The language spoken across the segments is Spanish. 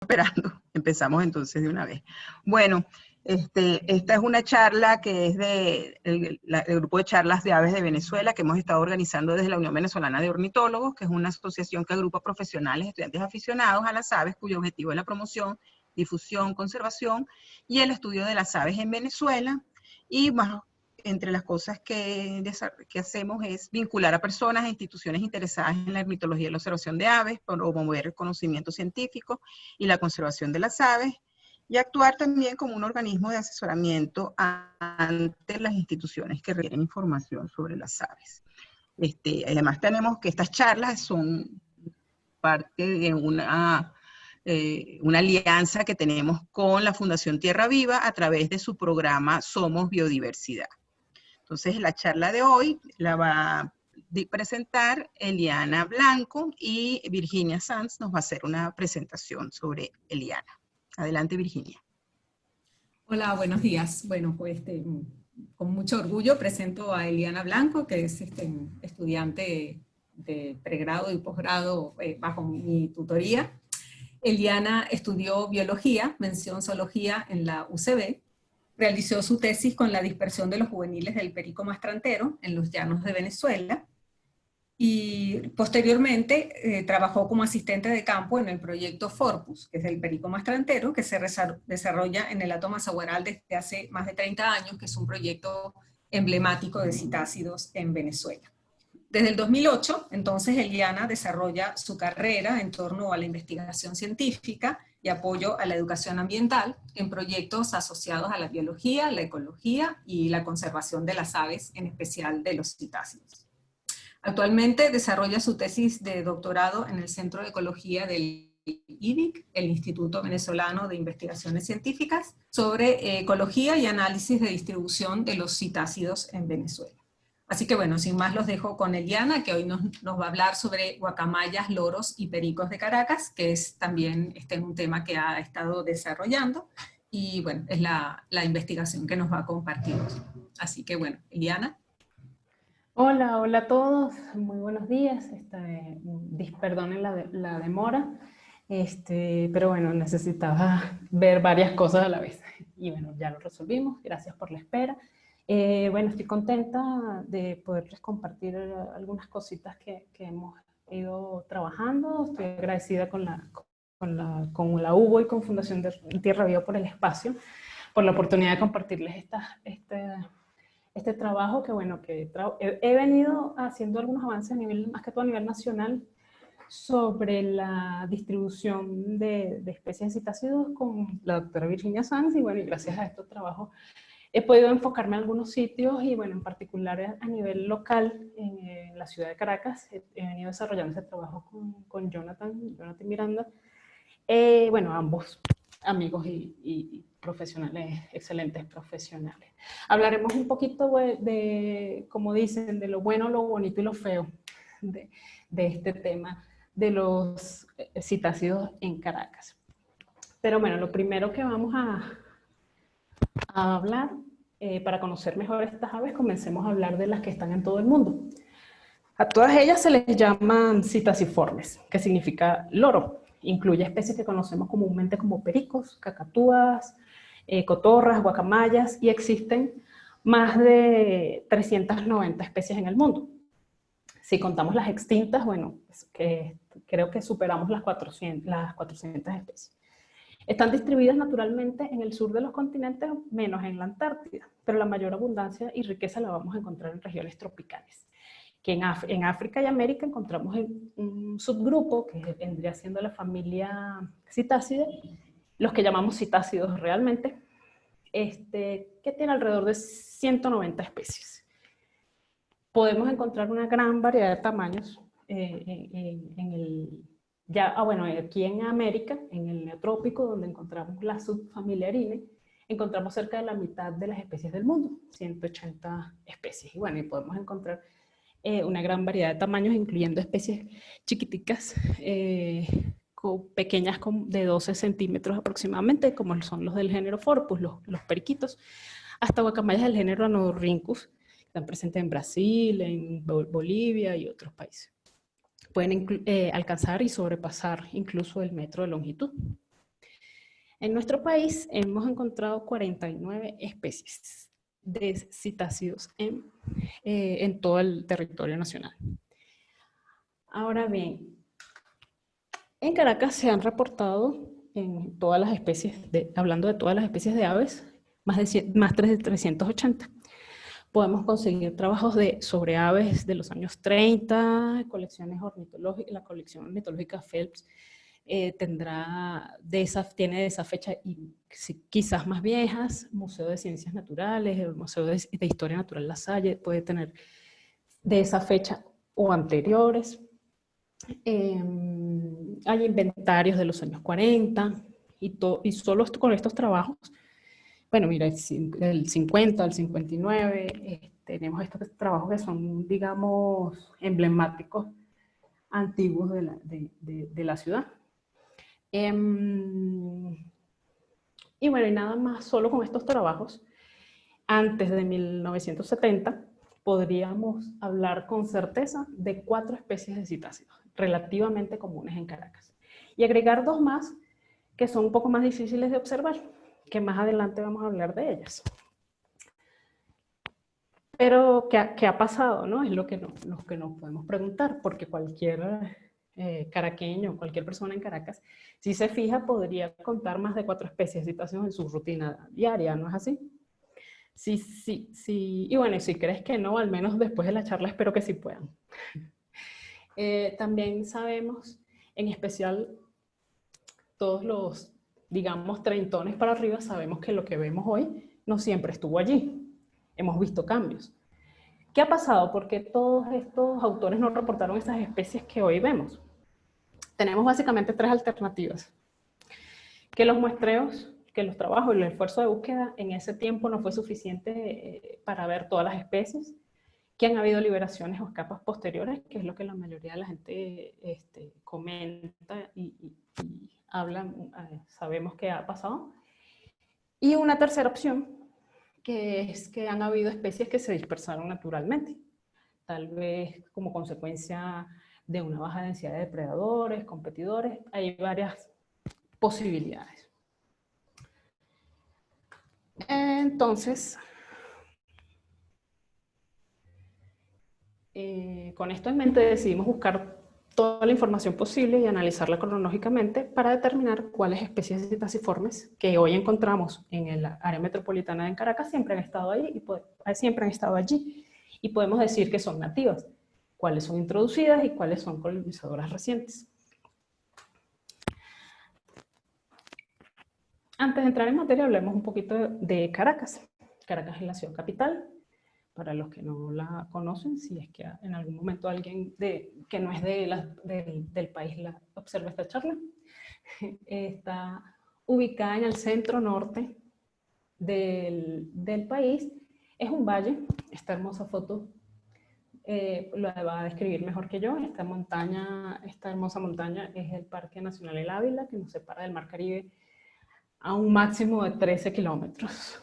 esperando. Empezamos entonces de una vez. Bueno, esta es una charla que es del grupo de charlas de aves de Venezuela que hemos estado organizando desde la Unión Venezolana de Ornitólogos, que es una asociación que agrupa profesionales, estudiantes aficionados a las aves, cuyo objetivo es la promoción, difusión, conservación y el estudio de las aves en Venezuela. Y más, entre las cosas que hacemos es vincular a personas e instituciones interesadas en la ornitología y la observación de aves, promover el conocimiento científico y la conservación de las aves, y actuar también como un organismo de asesoramiento ante las instituciones que requieren información sobre las aves. Además tenemos que estas charlas son parte de una alianza que tenemos con la Fundación Tierra Viva a través de su programa Somos Biodiversidad. Entonces, la charla de hoy la va a presentar Eliana Blanco y Virginia Sanz nos va a hacer una presentación sobre Eliana. Adelante, Virginia. Hola, buenos días. Bueno, pues con mucho orgullo presento a Eliana Blanco, que es estudiante de pregrado y posgrado bajo mi tutoría. Eliana estudió biología, mención zoología en la UCB. Realizó su tesis con la dispersión de los juveniles del perico mastrantero en los llanos de Venezuela y posteriormente trabajó como asistente de campo en el proyecto Forpus, que es el perico mastrantero, que se desarrolla en el Hato Masahuaral desde hace más de 30 años, que es un proyecto emblemático de citácidos en Venezuela. Desde el 2008, entonces, Eliana desarrolla su carrera en torno a la investigación científica y apoyo a la educación ambiental en proyectos asociados a la biología, la ecología y la conservación de las aves, en especial de los citácidos. Actualmente desarrolla su tesis de doctorado en el Centro de Ecología del IDIC, el Instituto Venezolano de Investigaciones Científicas, sobre ecología y análisis de distribución de los citácidos en Venezuela. Así que bueno, sin más los dejo con Eliana, que hoy nos va a hablar sobre guacamayas, loros y pericos de Caracas, que es también un tema que ha estado desarrollando, y bueno, es la investigación que nos va a compartir. Así que bueno, Eliana. Hola, hola a todos, muy buenos días. Perdonen la demora, pero bueno, necesitaba ver varias cosas a la vez. Y bueno, ya lo resolvimos, gracias por la espera. Bueno, estoy contenta de poderles compartir algunas cositas que hemos ido trabajando. Estoy agradecida con la UBO y con Fundación Tierra Viva por el espacio, por la oportunidad de compartirles este trabajo que, bueno, he venido haciendo algunos avances más que todo a nivel nacional sobre la distribución de especies de citácidos con la doctora Virginia Sanz, y bueno, y gracias a estos trabajos he podido enfocarme en algunos sitios, y bueno, en particular a nivel local, en la ciudad de Caracas, he venido desarrollando ese trabajo con Jonathan Miranda, bueno, ambos amigos y profesionales, excelentes profesionales. Hablaremos un poquito como dicen, de lo bueno, lo bonito y lo feo de este tema de los citácidos en Caracas. Pero bueno, lo primero que vamos a hablar, para conocer mejor estas aves, comencemos a hablar de las que están en todo el mundo. A todas ellas se les llaman citaciformes, que significa loro. Incluye especies que conocemos comúnmente como pericos, cacatúas, cotorras, guacamayas, y existen más de 390 especies en el mundo. Si contamos las extintas, bueno, creo que superamos las 400 especies. Están distribuidas naturalmente en el sur de los continentes, menos en la Antártida, pero la mayor abundancia y riqueza la vamos a encontrar en regiones tropicales. Que en África y América encontramos un subgrupo que vendría siendo la familia Citacide, los que llamamos citácidos realmente, que tiene alrededor de 190 especies. Podemos encontrar una gran variedad de tamaños bueno, aquí en América, en el neotrópico, donde encontramos la subfamilia Erinae, encontramos cerca de la mitad de las especies del mundo, 180 especies. Y bueno, y podemos encontrar una gran variedad de tamaños, incluyendo especies chiquiticas, pequeñas de 12 centímetros aproximadamente, como son los del género Forpus, los periquitos, hasta guacamayas del género Anorhynchus, que están presentes en Brasil, en Bolivia y otros países. Pueden alcanzar y sobrepasar incluso el metro de longitud. En nuestro país hemos encontrado 49 especies de citácidos en todo el territorio nacional. Ahora bien, en Caracas se han reportado en todas las especies, hablando de todas las especies de aves, más de 380. Podemos conseguir trabajos sobre aves de los años 30, colecciones ornitológicas, la colección ornitológica Phelps tiene de esa fecha y quizás más viejas, Museo de Ciencias Naturales, el Museo de Historia Natural La Salle puede tener de esa fecha o anteriores. Hay inventarios de los años 40 y solo con estos trabajos, bueno, mira, el 50, el 59, tenemos estos trabajos que son, digamos, emblemáticos antiguos de la ciudad. Y bueno, y nada más, solo con estos trabajos, antes de 1970, podríamos hablar con certeza de 4 especies de citácidos relativamente comunes en Caracas. Y agregar 2 más que son un poco más difíciles de observar, que más adelante vamos a hablar de ellas. Pero, ¿qué ha pasado? ¿No? Es lo que nos podemos preguntar, porque cualquier caraqueño, cualquier persona en Caracas, si se fija, podría contar más de 4 especies de citácidos en su rutina diaria, ¿no es así? Sí. Y bueno, si crees que no, al menos después de la charla espero que sí puedan. También sabemos, en especial todos los, digamos, treintones para arriba, sabemos que lo que vemos hoy no siempre estuvo allí. Hemos visto cambios. ¿Qué ha pasado? Porque todos estos autores no reportaron esas especies que hoy vemos. Tenemos básicamente 3 alternativas. Que los muestreos, que los trabajos y el esfuerzo de búsqueda en ese tiempo no fue suficiente para ver todas las especies, que han habido liberaciones o escapas posteriores, que es lo que la mayoría de la gente comenta y habla, sabemos que ha pasado. Y una tercera opción, que es que han habido especies que se dispersaron naturalmente, tal vez como consecuencia de una baja densidad de depredadores, competidores. Hay varias posibilidades. Entonces, con esto en mente decidimos buscar toda la información posible y analizarla cronológicamente para determinar cuáles especies citasiformes que hoy encontramos en el área metropolitana de Caracas siempre han estado allí y podemos decir que son nativas, cuáles son introducidas y cuáles son colonizadoras recientes. Antes de entrar en materia, hablemos un poquito de Caracas. Caracas es la ciudad capital. Para los que no la conocen, si es que en algún momento alguien que no es del país observa esta charla, está ubicada en el centro norte del país. Es un valle. Esta hermosa foto lo va a describir mejor que yo. Esta hermosa montaña es el Parque Nacional El Ávila, que nos separa del Mar Caribe a un máximo de 13 kilómetros.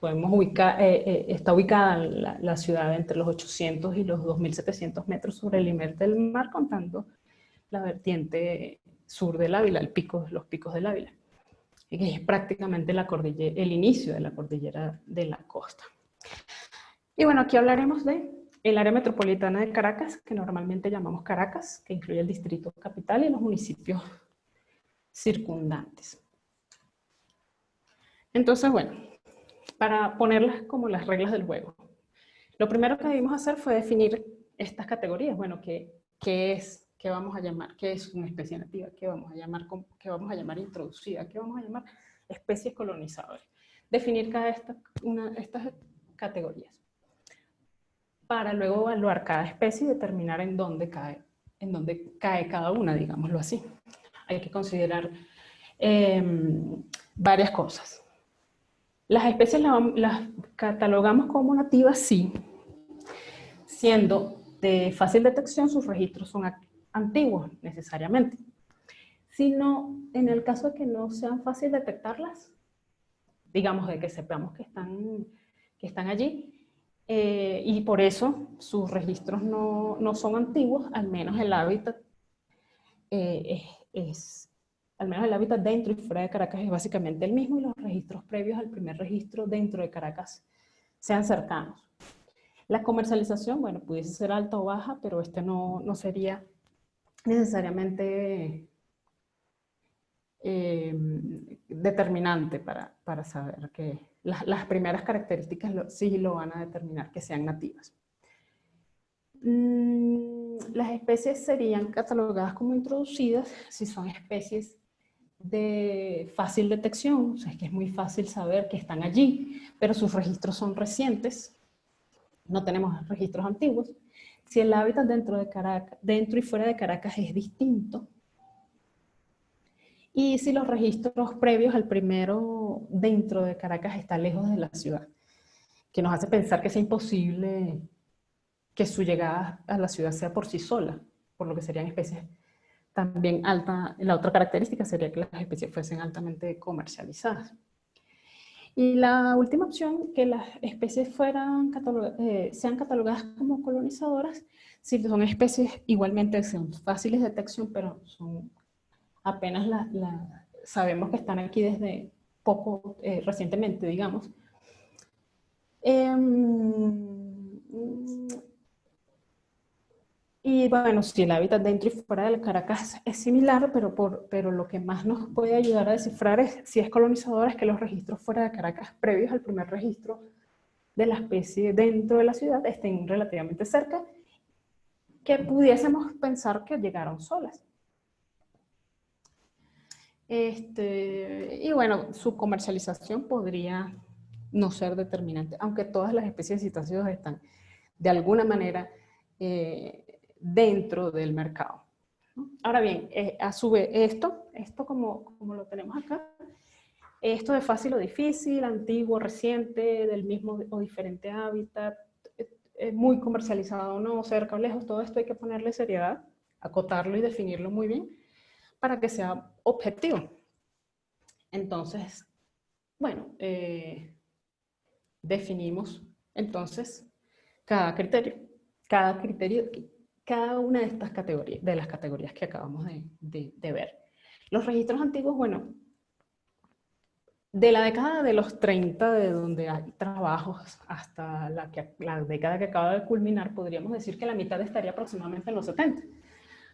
Está ubicada la ciudad entre los 800 y los 2.700 metros sobre el nivel del mar, contando la vertiente sur del Ávila, los picos del Ávila, que es prácticamente el inicio de la cordillera de la costa. Y bueno, aquí hablaremos del área metropolitana de Caracas, que normalmente llamamos Caracas, que incluye el distrito capital y los municipios circundantes. Entonces, bueno, para ponerlas como las reglas del juego, lo primero que debimos hacer fue definir estas categorías. Bueno, ¿qué vamos a llamar? ¿Qué es una especie nativa? ¿Qué vamos a llamar introducida? ¿Qué vamos a llamar especies colonizadoras? Definir cada estas categorías para luego evaluar cada especie y determinar en dónde cae cada una, digámoslo así. Hay que considerar varias cosas. Las especies las catalogamos como nativas, sí, siendo de fácil detección, sus registros son antiguos necesariamente. Sino en el caso de que no sean fácil detectarlas, digamos de que sepamos que están allí, y por eso sus registros no son antiguos, al menos el hábitat es al menos el hábitat dentro y fuera de Caracas es básicamente el mismo y los registros previos al primer registro dentro de Caracas sean cercanos. La comercialización, bueno, pudiese ser alta o baja, pero este no sería necesariamente determinante para saber que las primeras características sí lo van a determinar que sean nativas. Las especies serían catalogadas como introducidas si son especies de fácil detección, o sea, es que es muy fácil saber que están allí, pero sus registros son recientes, no tenemos registros antiguos. Si el hábitat dentro y fuera de Caracas es distinto, y si los registros previos al primero dentro de Caracas están lejos de la ciudad, que nos hace pensar que sea imposible que su llegada a la ciudad sea por sí sola, por lo que serían especies también altas. La otra característica sería que las especies fuesen altamente comercializadas. Y la última opción, que las especies sean catalogadas como colonizadoras, si son especies igualmente son fáciles de detección, pero son apenas sabemos que están aquí desde poco recientemente, digamos. Y bueno, si el hábitat dentro y fuera de Caracas es similar, pero lo que más nos puede ayudar a descifrar si es colonizadora es que los registros fuera de Caracas previos al primer registro de la especie dentro de la ciudad estén relativamente cerca, que pudiésemos pensar que llegaron solas. Y bueno, su comercialización podría no ser determinante, aunque todas las especies citáceas están de alguna manera dentro del mercado. Ahora bien, a su vez, esto como lo tenemos acá, esto de fácil o difícil, antiguo, reciente, del mismo o diferente hábitat, muy comercializado o no, cerca o lejos, todo esto hay que ponerle seriedad, acotarlo y definirlo muy bien para que sea objetivo. Entonces, bueno, definimos entonces cada criterio, cada una de estas categorías, de las categorías que acabamos de ver. Los registros antiguos, bueno, de la década de los 30, de donde hay trabajos, hasta la década que acaba de culminar, podríamos decir que la mitad estaría aproximadamente en los 70.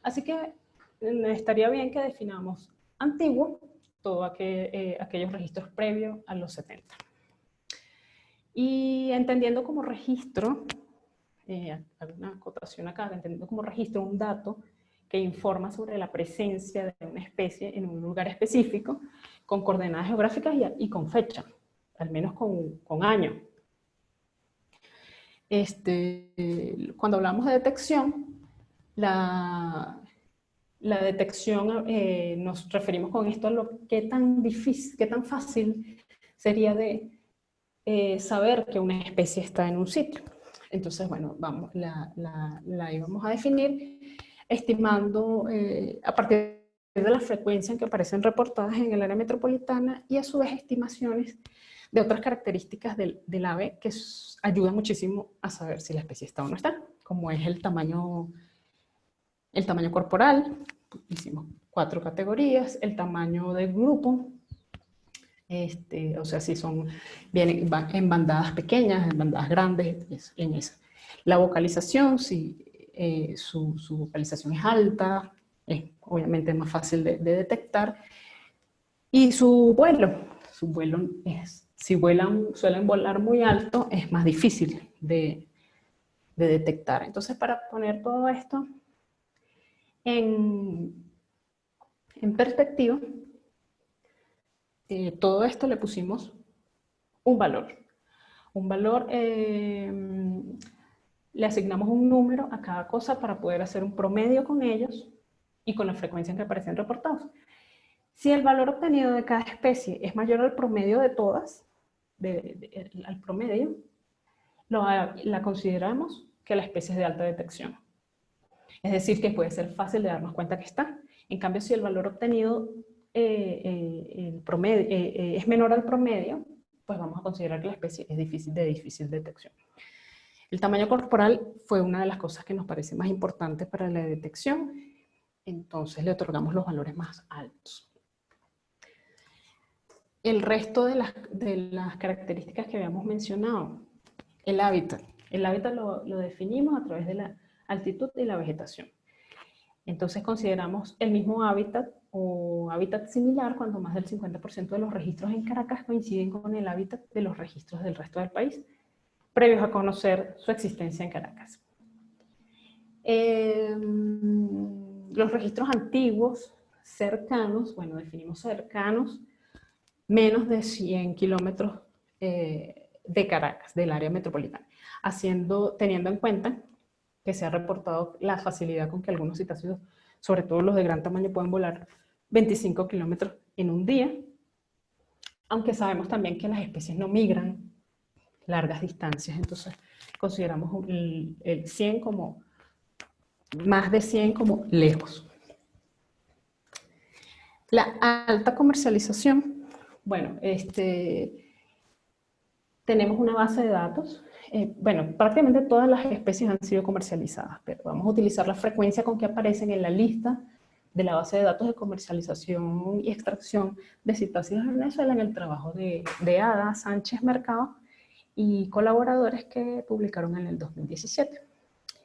Así que estaría bien que definamos antiguo todos aquellos registros previos a los 70. Y entendiendo como registro, hay una acotación acá, entendiendo como registro un dato que informa sobre la presencia de una especie en un lugar específico, con coordenadas geográficas y con fecha, al menos con año. Cuando hablamos de detección, la detección, nos referimos con esto a qué tan fácil sería de saber que una especie está en un sitio. Entonces, bueno, la íbamos a definir estimando a partir de la frecuencia en que aparecen reportadas en el área metropolitana y a su vez estimaciones de otras características del ave que ayudan muchísimo a saber si la especie está o no está, como es el tamaño corporal. Hicimos 4 categorías, el tamaño del grupo, o sea, si vienen en bandadas pequeñas, en bandadas grandes, en esa. La vocalización, si su vocalización es alta, es obviamente más fácil de detectar. Y su vuelo si suelen volar muy alto, es más difícil de detectar. Entonces, para poner todo esto en perspectiva, todo esto le pusimos un valor. Le asignamos un número a cada cosa para poder hacer un promedio con ellos y con la frecuencia en que aparecen reportados. Si el valor obtenido de cada especie es mayor al promedio de todas, al promedio, la consideramos que la especie es de alta detección. Es decir, que puede ser fácil de darnos cuenta que está. En cambio, si el valor obtenido es menor al promedio, pues vamos a considerar que la especie es de difícil detección. El tamaño corporal fue una de las cosas que nos parece más importantes para la detección, entonces le otorgamos los valores más altos. el resto de las características que habíamos mencionado. El hábitat. El hábitat lo definimos a través de la altitud y la vegetación. Entonces consideramos el mismo hábitat o hábitat similar cuando más del 50% de los registros en Caracas coinciden con el hábitat de los registros del resto del país, previos a conocer su existencia en Caracas. Los registros antiguos, cercanos, bueno, definimos cercanos, menos de 100 kilómetros de Caracas, del área metropolitana, teniendo en cuenta que se ha reportado la facilidad con que algunos cetáceos, sobre todo los de gran tamaño, pueden volar 25 kilómetros en un día, aunque sabemos también que las especies no migran largas distancias, entonces consideramos el 100 como, más de 100 como lejos. La alta comercialización, bueno, tenemos una base de datos. Bueno, prácticamente todas las especies han sido comercializadas, pero vamos a utilizar la frecuencia con que aparecen en la lista de la base de datos de comercialización y extracción de cetáceos en Venezuela en el trabajo de Ada Sánchez Mercado y colaboradores que publicaron en el 2017.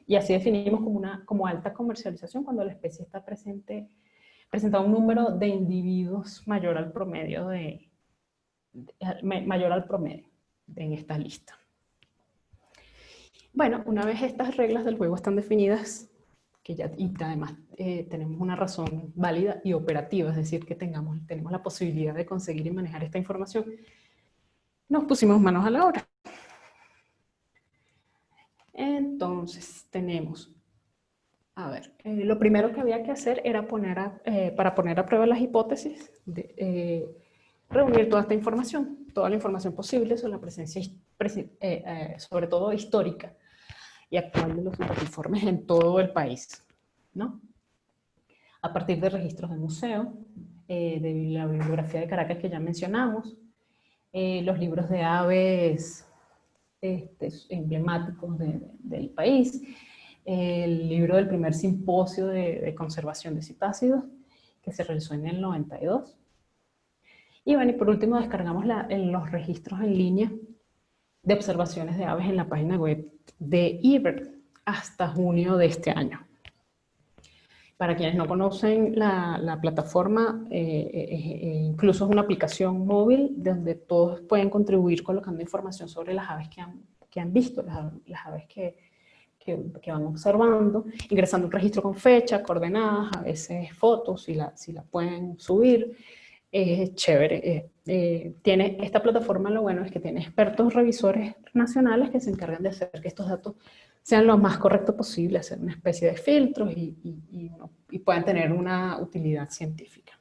Y así definimos como alta comercialización cuando la especie está presenta un número de individuos mayor al promedio en esta lista. Bueno, una vez estas reglas del juego están definidas, y además tenemos una razón válida y operativa, es decir, que tenemos la posibilidad de conseguir y manejar esta información, nos pusimos manos a la obra. Entonces, tenemos, lo primero que había que hacer era para poner a prueba las hipótesis, reunir toda esta información, toda la información posible sobre la presencia, sobre todo histórica y actual de los superbiformes en todo el país, ¿no? A partir de registros del museo, de la bibliografía de Caracas que ya mencionamos, los libros de aves emblemáticos del país, el libro del primer simposio de conservación de cetáceos que se realizó en el 92. Y bueno, y por último descargamos los registros en línea de observaciones de aves en la página web de IBERT hasta junio de este año. Para quienes no conocen la plataforma, incluso es una aplicación móvil donde todos pueden contribuir colocando información sobre las aves que han visto, las aves que van observando, ingresando un registro con fecha, coordenadas, a veces fotos, si la pueden subir. Es chévere. Esta plataforma, lo bueno es que tiene expertos revisores nacionales que se encargan de hacer que estos datos sean lo más correctos posible, hacer una especie de filtros y puedan tener una utilidad científica.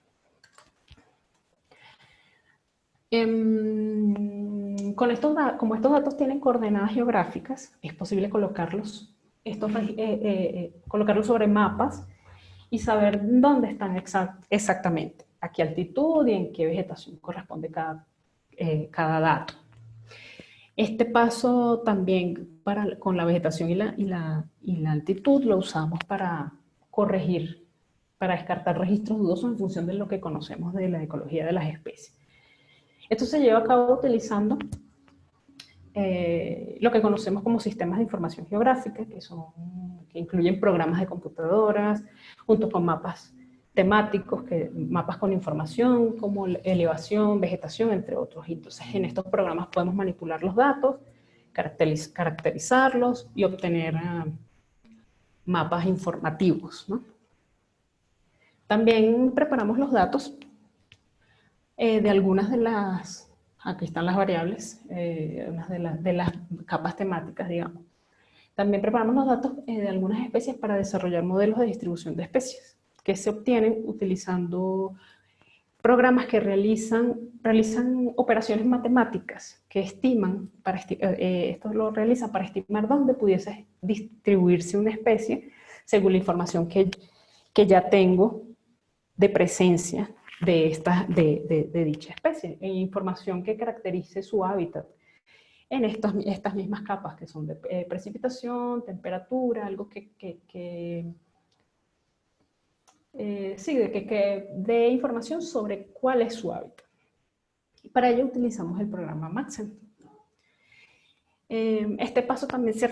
Como estos datos tienen coordenadas geográficas, es posible colocarlos sobre mapas y saber dónde están exactamente, a qué altitud y en qué vegetación corresponde cada dato. Este paso también con la vegetación y la altitud lo usamos para corregir, para descartar registros dudosos en función de lo que conocemos de la ecología de las especies. Esto se lleva a cabo utilizando lo que conocemos como sistemas de información geográfica, que incluyen programas de computadoras, junto con mapas temáticos, mapas con información como elevación, vegetación, entre otros. Entonces, en estos programas podemos manipular los datos, caracterizarlos y obtener mapas informativos, ¿no? También preparamos los datos de algunas de las, aquí están las variables, unas de las capas temáticas, digamos. También preparamos los datos de algunas especies para desarrollar modelos de distribución de especies, que se obtienen utilizando programas que realizan operaciones matemáticas que estiman, esto lo realizan para estimar dónde pudiese distribuirse una especie según la información que ya tengo de presencia de dicha especie, e información que caracterice su hábitat en estas mismas capas que son de precipitación, temperatura, algo que dé información sobre cuál es su hábitat. Y para ello utilizamos el programa Maxent. Este paso también se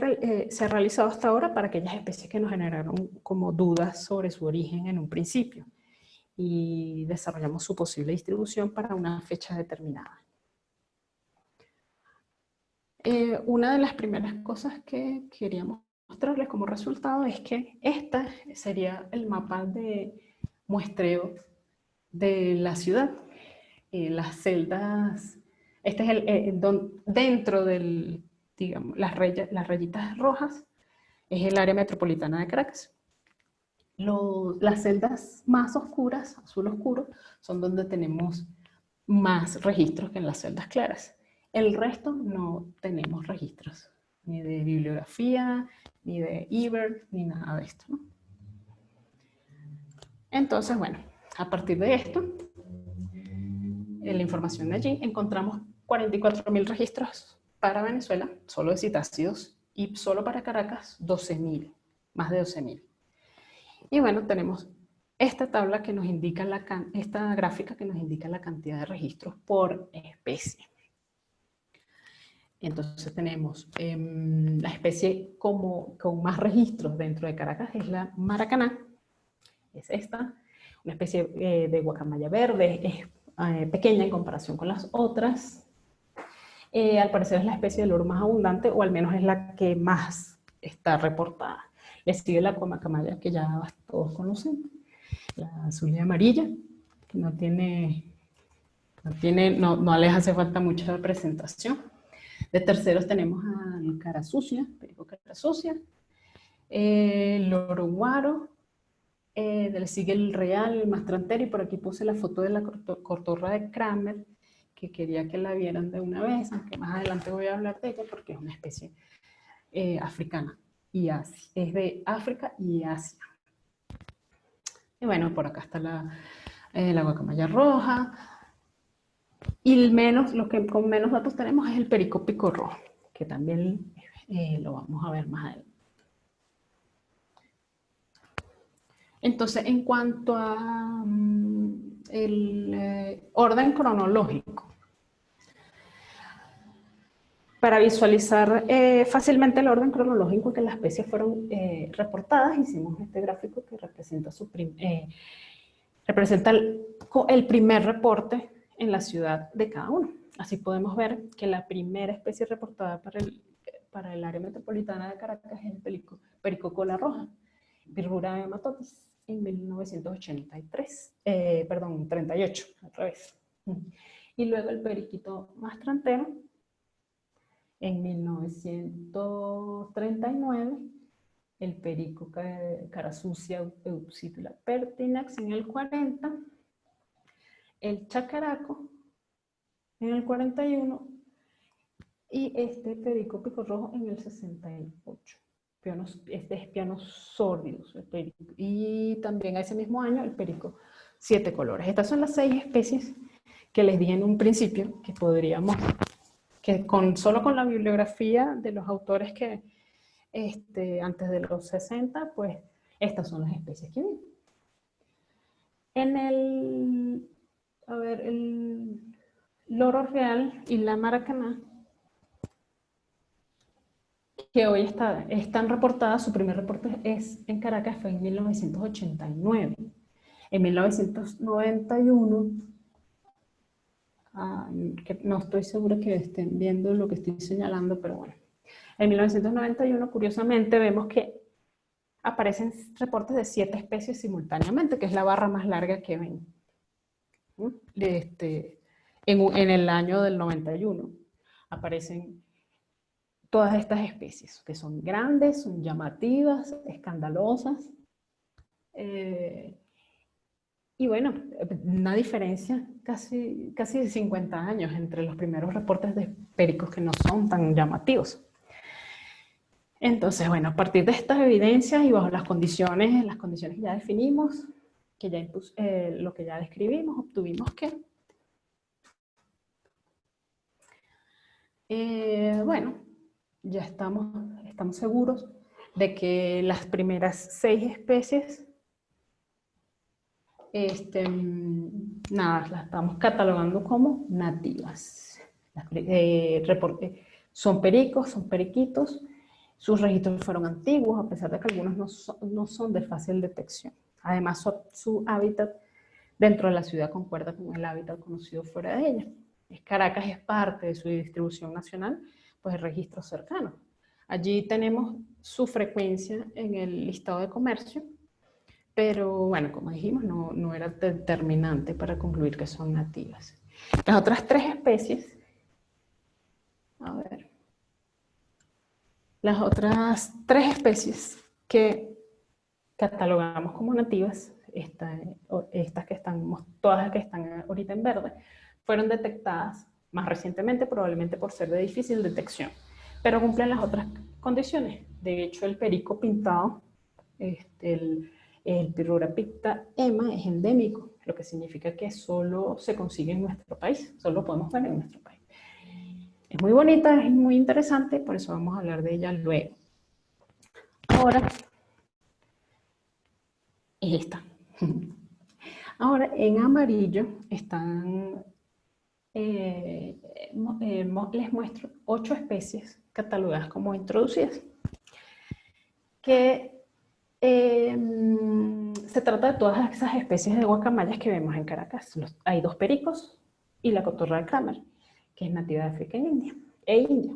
ha realizado hasta ahora para aquellas especies que nos generaron como dudas sobre su origen en un principio, y desarrollamos su posible distribución para una fecha determinada. Una de las primeras cosas que queríamos mostrarles como resultado es que este sería el mapa de muestreo de la ciudad. Las celdas, este es dentro del, digamos, las rayitas rojas, es el área metropolitana de Caracas. Las celdas más oscuras, azul oscuro, son donde tenemos más registros que en las celdas claras. El resto no tenemos registros, ni de bibliografía, ni de eBird, ni nada de esto, ¿no? Entonces, bueno, a partir de esto, en la información de allí, encontramos 44.000 registros para Venezuela, solo de citácidos, y solo para Caracas, 12.000, más de 12.000. Y bueno, tenemos esta tabla que nos indica esta gráfica que nos indica la cantidad de registros por especie. Entonces tenemos la especie con más registros dentro de Caracas es la maracaná, es esta, una especie de guacamaya verde, es pequeña en comparación con las otras. Al parecer es la especie de loro más abundante, o al menos es la que más está reportada. Le sigue la guacamaya, que ya todos conocen, la azul y amarilla, que no les hace falta mucha presentación. De terceros tenemos al cara sucia, perico cara sucia, loro guaro, le sigue el real, el mastrantero, y por aquí puse la foto de la cotorra de Kramer, que quería que la vieran de una vez, aunque más adelante voy a hablar de ella porque es una especie africana y Asia, es de África y Asia. Y bueno, por acá está la guacamaya roja. Y lo que con menos datos tenemos es el perico pico rojo, que también lo vamos a ver más adelante. Entonces, en cuanto a el orden cronológico, para visualizar fácilmente el orden cronológico en que las especies fueron reportadas, hicimos este gráfico que representa, representa el primer reporte en la ciudad de cada uno. Así podemos ver que la primera especie reportada para el área metropolitana de Caracas es el perico cola roja, Virgura hematotis, en 1983, 38, al revés. Y luego el periquito mastrantero, en 1939, el perico cara sucia Eucipula pertinax en el 40, el chacaraco en el 41 y este perico pico rojo en el 68. Este es Pianos sordidus, el perico. Y también a ese mismo año el perico 7 colores. Estas son las 6 especies que les dije en un principio que podríamos, que solo con la bibliografía de los autores que antes de los 60, pues estas son las especies que viven. En el loro real y la maracaná, que hoy están reportadas, su primer reporte en Caracas fue en 1989. En 1991, que no estoy segura que estén viendo lo que estoy señalando, pero bueno. En 1991, curiosamente, vemos que aparecen reportes de 7 especies simultáneamente, que es la barra más larga que ven. En el año del 91 aparecen todas estas especies, que son grandes, son llamativas, escandalosas. Y bueno, una diferencia casi de 50 años entre los primeros reportes de pericos que no son tan llamativos. Entonces, bueno, a partir de estas evidencias y bajo las condiciones que ya definimos, lo que ya describimos, obtuvimos que, bueno, ya estamos seguros de que las primeras 6 especies Nada, las estamos catalogando como nativas. Son pericos, son periquitos. Sus registros fueron antiguos, a pesar de que algunos no son de fácil detección. Además, su hábitat dentro de la ciudad concuerda con el hábitat conocido fuera de ella. Caracas es parte de su distribución nacional, pues el registro cercano. Allí tenemos su frecuencia en el listado de comercio, pero bueno, como dijimos, no era determinante para concluir que son nativas. Las otras 3 especies, a ver, las otras 3 especies que catalogamos como nativas, estas que están, todas las que están ahorita en verde, fueron detectadas más recientemente, probablemente por ser de difícil detección, pero cumplen las otras condiciones. De hecho, el perico pintado, el Pyrrhura picta ema, es endémico, lo que significa que solo se consigue en nuestro país, solo lo podemos ver en nuestro país. Es muy bonita, es muy interesante, por eso vamos a hablar de ella luego. Ahora, es esta. Ahora, en amarillo están, les muestro 8 especies catalogadas como introducidas, que se trata de todas esas especies de guacamayas que vemos en Caracas. Hay 2 pericos y la cotorra de Kramer, que es nativa de África e India.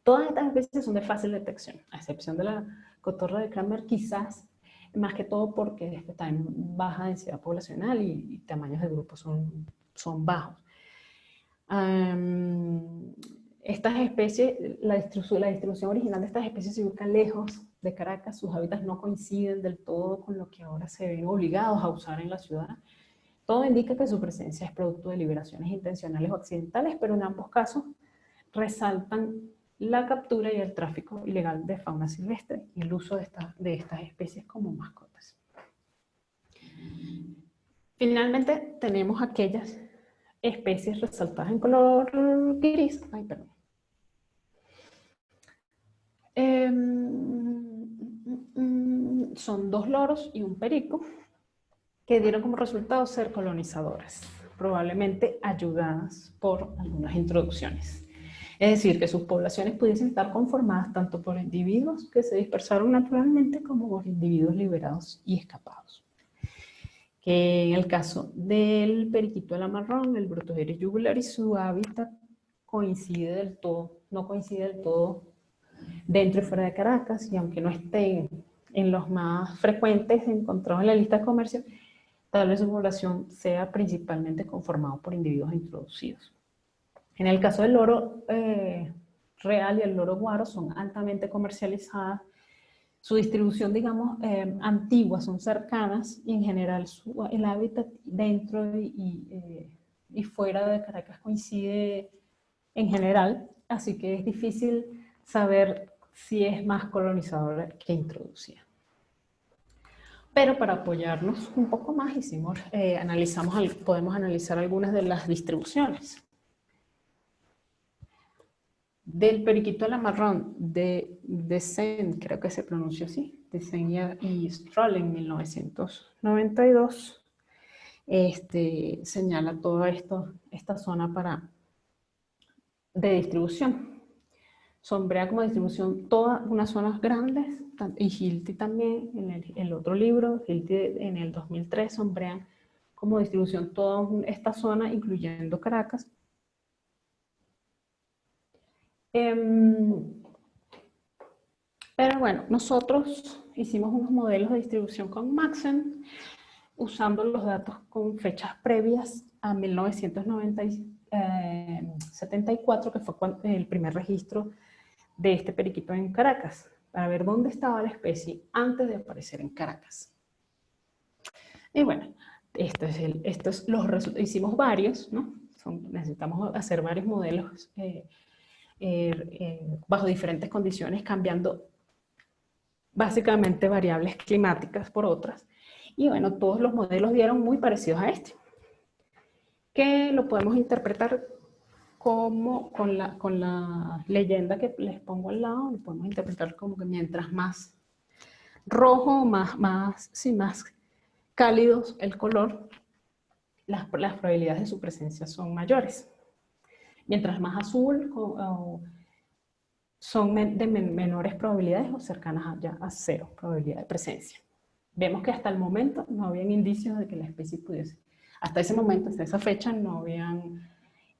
Todas estas especies son de fácil detección, a excepción de la cotorra de Kramer, quizás más que todo porque está en baja densidad poblacional y tamaños de grupos son bajos. Estas especies, la distribución original de estas especies se ubica lejos de Caracas, sus hábitats no coinciden del todo con lo que ahora se ven obligados a usar en la ciudad. Todo indica que su presencia es producto de liberaciones intencionales o accidentales, pero en ambos casos resaltan la captura y el tráfico ilegal de fauna silvestre y el uso de estas especies como mascotas. Finalmente tenemos aquellas especies resaltadas en color gris. Ay, perdón. Son 2 loros y un perico que dieron como resultado ser colonizadoras, probablemente ayudadas por algunas introducciones. Es decir, que sus poblaciones pudiesen estar conformadas tanto por individuos que se dispersaron naturalmente como por individuos liberados y escapados. Que en el caso del periquito alamarrón, el Brutoceres jugularis, su hábitat coincide del todo, no coincide del todo dentro y fuera de Caracas, y aunque no estén en los más frecuentes encontrados en la lista de comercio, tal vez su población sea principalmente conformada por individuos introducidos. En el caso del loro real y el loro guaro son altamente comercializadas. Su distribución, digamos, antigua, son cercanas, y en general el hábitat dentro y fuera de Caracas coincide en general, así que es difícil saber si es más colonizadora que introducida. Pero para apoyarnos un poco más, podemos analizar algunas de las distribuciones. Del periquito alamarrón de Sen, creo que se pronunció así, de Sen y Stroll en 1992, señala toda esta zona de distribución. Sombrea como distribución todas unas zonas grandes, y Hilty también, en el otro libro, Hilty en el 2003, sombrean como distribución toda esta zona, incluyendo Caracas. Pero bueno, nosotros hicimos unos modelos de distribución con Maxent, usando los datos con fechas previas a 1974, que fue el primer registro de este periquito en Caracas, para ver dónde estaba la especie antes de aparecer en Caracas. Y bueno, hicimos varios, ¿no? Necesitamos hacer varios modelos bajo diferentes condiciones, cambiando básicamente variables climáticas por otras. Y bueno, todos los modelos dieron muy parecidos a este, que lo podemos interpretar como con la leyenda que les pongo al lado, lo podemos interpretar como que mientras más rojo, más cálidos el color, las probabilidades de su presencia son mayores. Mientras más azul, son de menores probabilidades o cercanas ya a cero probabilidad de presencia. Vemos que hasta el momento no habían indicios de que la especie pudiese, hasta ese momento, hasta esa fecha, no habían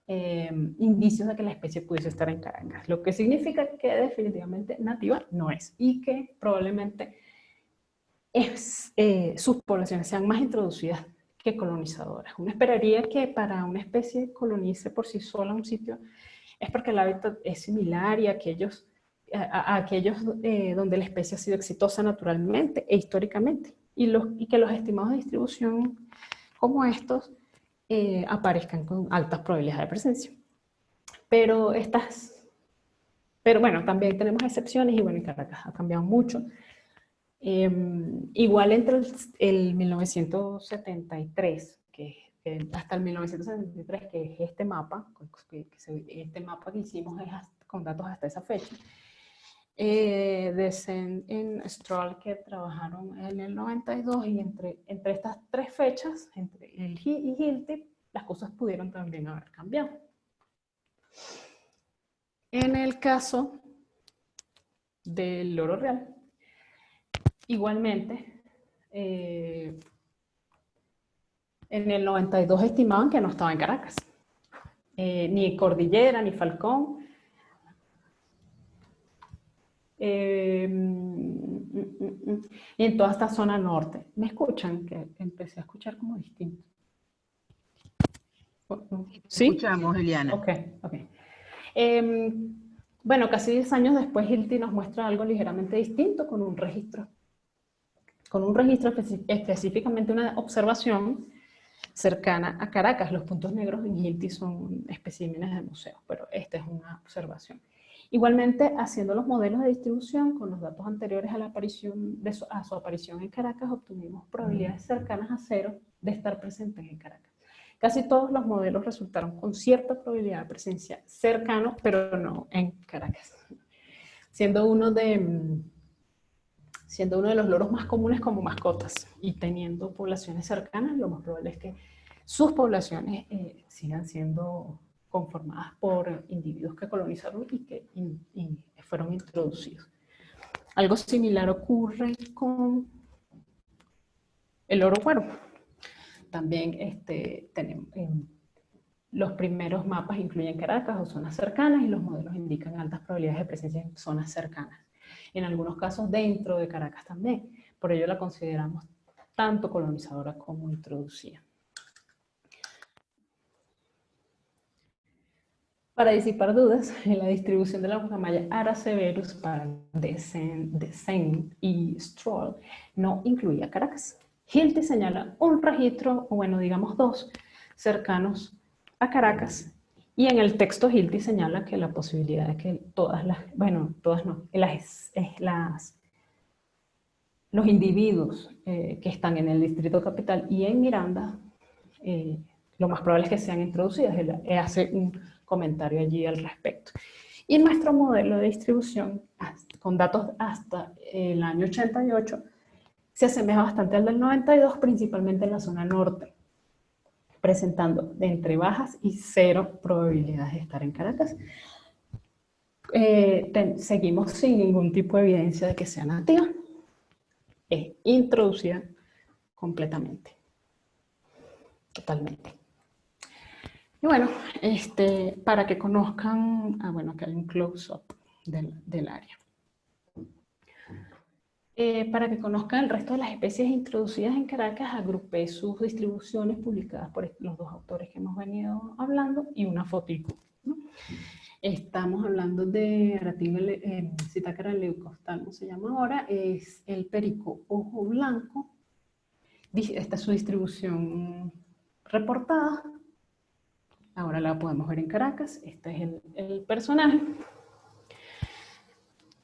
indicios de que la especie pudiese estar en Caracas, lo que significa que definitivamente nativa no es, y que probablemente sus poblaciones sean más introducidas que colonizadoras. Uno esperaría que para una especie colonice por sí sola un sitio es porque el hábitat es similar y aquellos donde la especie ha sido exitosa naturalmente e históricamente, y que los estimados de distribución como estos aparezcan con altas probabilidades de presencia. Pero bueno, también tenemos excepciones, y bueno, en Caracas ha cambiado mucho. Igual entre el 1973, hasta el 1973, que es este mapa, este mapa que hicimos es con datos hasta esa fecha, de Sen en Stroll, que trabajaron en el 92, y entre estas tres fechas, entre el y Hilti, las cosas pudieron también haber cambiado. En el caso del loro real, igualmente, en el 92 estimaban que no estaba en Caracas, ni Cordillera, ni Falcón. Y en toda esta zona norte. ¿Me escuchan? Que empecé a escuchar como distinto. ¿Sí? Escuchamos, Eliana. Ok. Bueno, casi 10 años después, Hilti nos muestra algo ligeramente distinto con un registro. Específicamente una observación cercana a Caracas. Los puntos negros en Hilti son especímenes de museo, pero esta es una observación. Igualmente, haciendo los modelos de distribución con los datos anteriores a, a su aparición en Caracas, obtuvimos probabilidades cercanas a cero de estar presentes en Caracas. Casi todos los modelos resultaron con cierta probabilidad de presencia cercano, pero no en Caracas. Siendo uno de los loros más comunes como mascotas y teniendo poblaciones cercanas, lo más probable es que sus poblaciones sigan siendo conformadas por individuos que colonizaron y que fueron introducidos. Algo similar ocurre con el loro güero. También tenemos, los primeros mapas incluyen Caracas o zonas cercanas, y los modelos indican altas probabilidades de presencia en zonas cercanas. En algunos casos dentro de Caracas también. Por ello la consideramos tanto colonizadora como introducida. Para disipar dudas, en la distribución de la guacamaya Araceverus para de Sen y Stroll no incluía Caracas. Hilti señala un registro, o bueno, digamos dos, cercanos a Caracas, y en el texto Hilti señala que la posibilidad de que los individuos que están en el Distrito Capital y en Miranda, lo más probable es que sean introducidas. Él hace un comentario allí al respecto. Y nuestro modelo de distribución, con datos hasta el año 88, se asemeja bastante al del 92, principalmente en la zona norte, presentando de entre bajas y cero probabilidades de estar en Caracas. Seguimos sin ningún tipo de evidencia de que sea nativa. Es introducida completamente, totalmente. Y bueno, para que conozcan, acá hay un close-up del área. Para que conozcan el resto de las especies introducidas en Caracas, agrupé sus distribuciones publicadas por los dos autores que hemos venido hablando y una fotico, ¿no? Estamos hablando de Aratinga Psittacara leucophthalmos, se llama ahora, es el perico ojo blanco. Esta es su distribución reportada. Ahora la podemos ver en Caracas. Este es el personaje.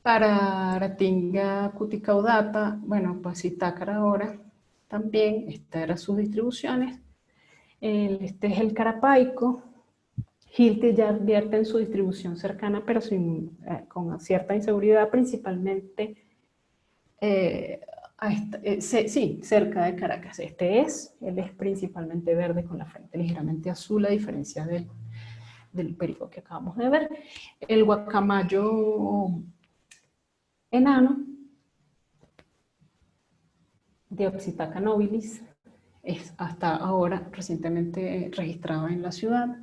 Para Aratinga cuticaudata, bueno, pues Psittacara ahora también, estas eran sus distribuciones. Este es el carapaico. Hilti ya advierte en su distribución cercana, pero con cierta inseguridad, principalmente Sí, cerca de Caracas. Él es principalmente verde con la frente ligeramente azul, a diferencia del perico que acabamos de ver. El guacamayo enano, Deoxythaca nobilis, es hasta ahora recientemente registrado en la ciudad.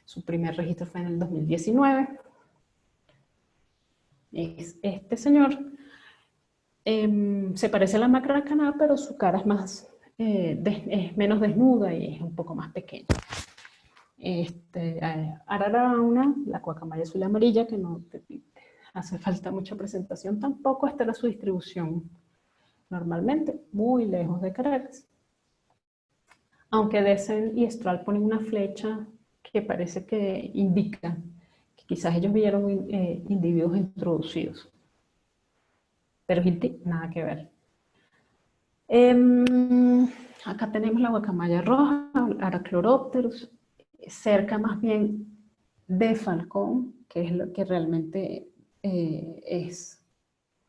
Su primer registro fue en el 2019. Este señor se parece a la macracana, pero su cara es es menos desnuda y es un poco más pequeña. Ararauna, la guacamaya azul y amarilla, que no hace falta mucha presentación tampoco. Esta era su distribución normalmente, muy lejos de Caracas. Aunque Desen y Estral ponen una flecha que parece que indica que quizás ellos vieron individuos introducidos. Pero Hilti, nada que ver. Acá tenemos la guacamaya roja, Aracloropterus, cerca más bien de Falcón, que es lo que realmente es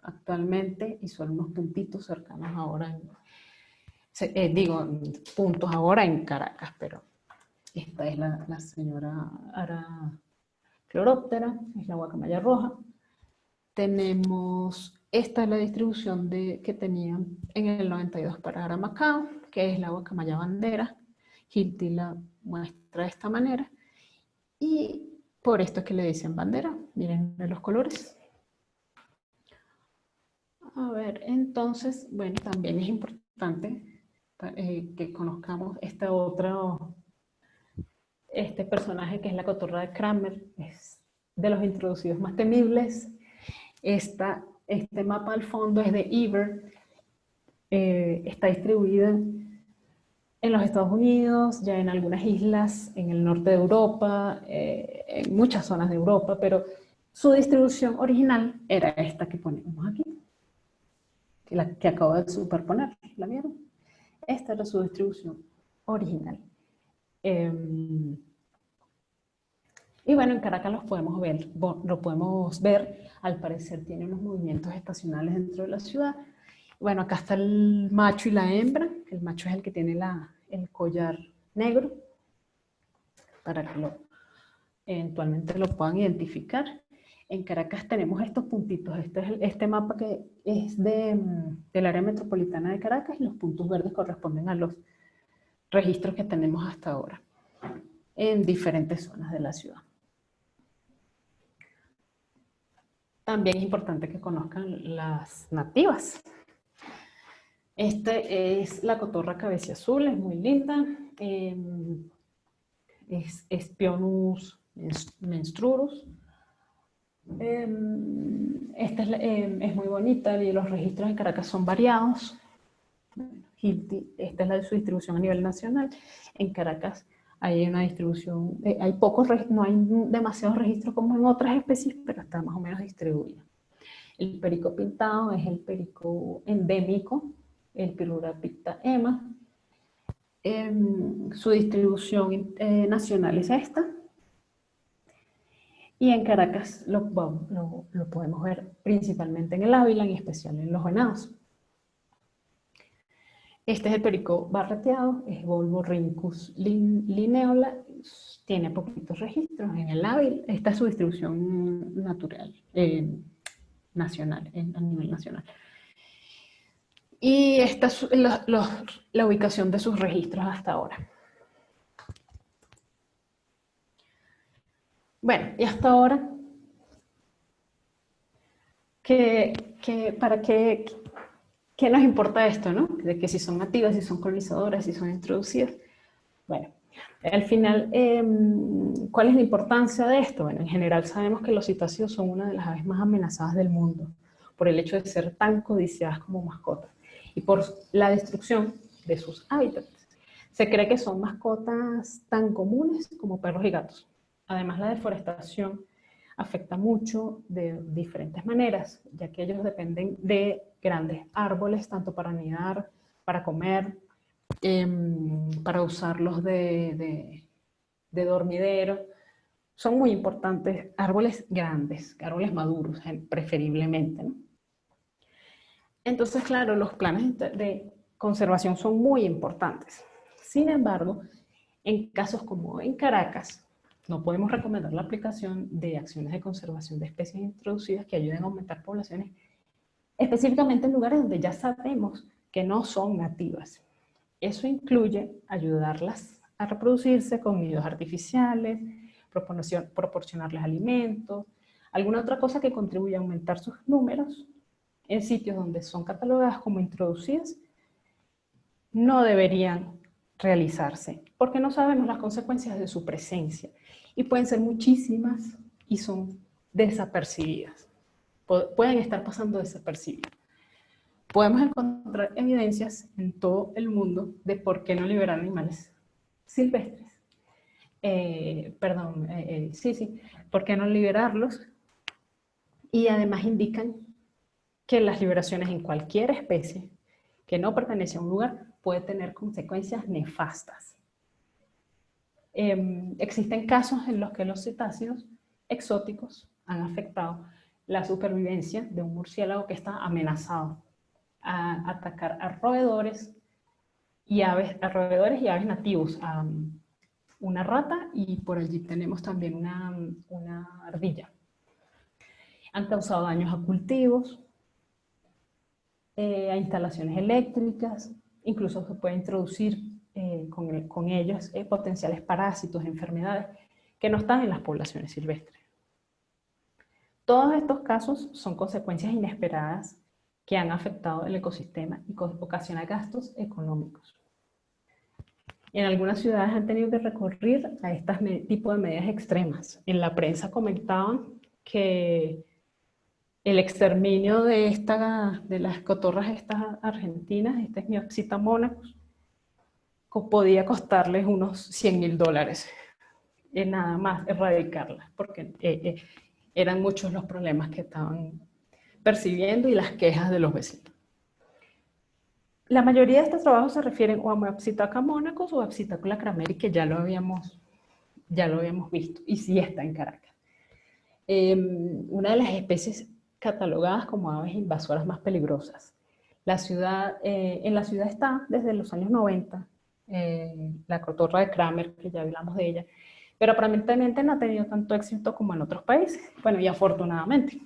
actualmente, y son unos puntitos cercanos ahora, puntos ahora en Caracas, pero esta es la señora Aracloroptera, es la guacamaya roja. Esta es la distribución que tenían en el 92 para Aramacao, que es la guacamaya bandera. Hilti la muestra de esta manera. Y por esto es que le dicen bandera. Miren los colores. A ver, entonces, bueno, también es importante que conozcamos este personaje que es la cotorra de Kramer. Es de los introducidos más temibles. Este mapa al fondo es de Eber, está distribuida en los Estados Unidos, ya en algunas islas, en el norte de Europa, en muchas zonas de Europa, pero su distribución original era esta que ponemos aquí, la que acabo de superponer, ¿la vieron? Esta era su distribución original. Y bueno, en Caracas lo podemos ver, al parecer tiene unos movimientos estacionales dentro de la ciudad. Bueno, acá está el macho y la hembra. El macho es el que tiene el collar negro, para que eventualmente lo puedan identificar. En Caracas tenemos estos puntitos. Este mapa que es del área metropolitana de Caracas, y los puntos verdes corresponden a los registros que tenemos hasta ahora en diferentes zonas de la ciudad. También es importante que conozcan las nativas. Es la cotorra cabeciazul, es muy linda. Es Pionus menstrurus. Esta es muy bonita y los registros en Caracas son variados. Esta es su distribución a nivel nacional. En Caracas hay una distribución, no hay demasiados registros como en otras especies, pero está más o menos distribuida. El perico pintado es el perico endémico, el Pyrrhura picta ema. Su distribución nacional es esta. Y en Caracas lo podemos ver principalmente en el Ávila, en especial en los venados. Este es el perico barreteado, es Volvorhynchus lineola, tiene poquitos registros en el Ávila. Esta es su distribución natural, nacional, a nivel nacional. Y esta es la ubicación de sus registros hasta ahora. Bueno, y hasta ahora, ¿qué nos importa esto, no? De que si son nativas, si son colonizadoras, si son introducidas. Bueno, al final, ¿cuál es la importancia de esto? Bueno, en general sabemos que los citáceos son una de las aves más amenazadas del mundo, por el hecho de ser tan codiciadas como mascotas y por la destrucción de sus hábitats. Se cree que son mascotas tan comunes como perros y gatos. Además, la deforestación afecta mucho de diferentes maneras, ya que ellos dependen de grandes árboles, tanto para anidar, para comer, para usarlos de dormidero. Son muy importantes árboles grandes, árboles maduros, preferiblemente, ¿no? Entonces, claro, los planes de conservación son muy importantes. Sin embargo, en casos como en Caracas, no podemos recomendar la aplicación de acciones de conservación de especies introducidas que ayuden a aumentar poblaciones, específicamente en lugares donde ya sabemos que no son nativas. Eso incluye ayudarlas a reproducirse con nidos artificiales, proporcionarles alimentos, alguna otra cosa que contribuya a aumentar sus números en sitios donde son catalogadas como introducidas, no deberían realizarse, porque no sabemos las consecuencias de su presencia y pueden ser muchísimas y son desapercibidas. Pueden estar pasando desapercibidas. Podemos encontrar evidencias en todo el mundo de por qué no liberar animales silvestres. ¿Por qué no liberarlos? Y además indican que las liberaciones en cualquier especie que no pertenece a un lugar puede tener consecuencias nefastas. Existen casos en los que los cetáceos exóticos han afectado la supervivencia de un murciélago que está amenazado a atacar a roedores y aves nativos, a una rata, y por allí tenemos también una ardilla. Han causado daños a cultivos, a instalaciones eléctricas, incluso se puede introducir con ellos potenciales parásitos, enfermedades que no están en las poblaciones silvestres. Todos estos casos son consecuencias inesperadas que han afectado el ecosistema y ocasionan gastos económicos. En algunas ciudades han tenido que recurrir a este tipo de medidas extremas. En la prensa comentaban que el exterminio de las cotorras estas argentinas, estas Myoxyta monachus, podía costarles unos $100.000 nada más erradicarlas, porque eran muchos los problemas que estaban percibiendo y las quejas de los vecinos. La mayoría de estos trabajos se refieren o a Myoxyta monachus o a Psittacula crameri, que ya lo habíamos visto, y sí está en Caracas. Una de las especies catalogadas como aves invasoras más peligrosas. En la ciudad está desde los años 90, la cotorra de Kramer, que ya hablamos de ella, pero aparentemente no ha tenido tanto éxito como en otros países. Bueno, y afortunadamente.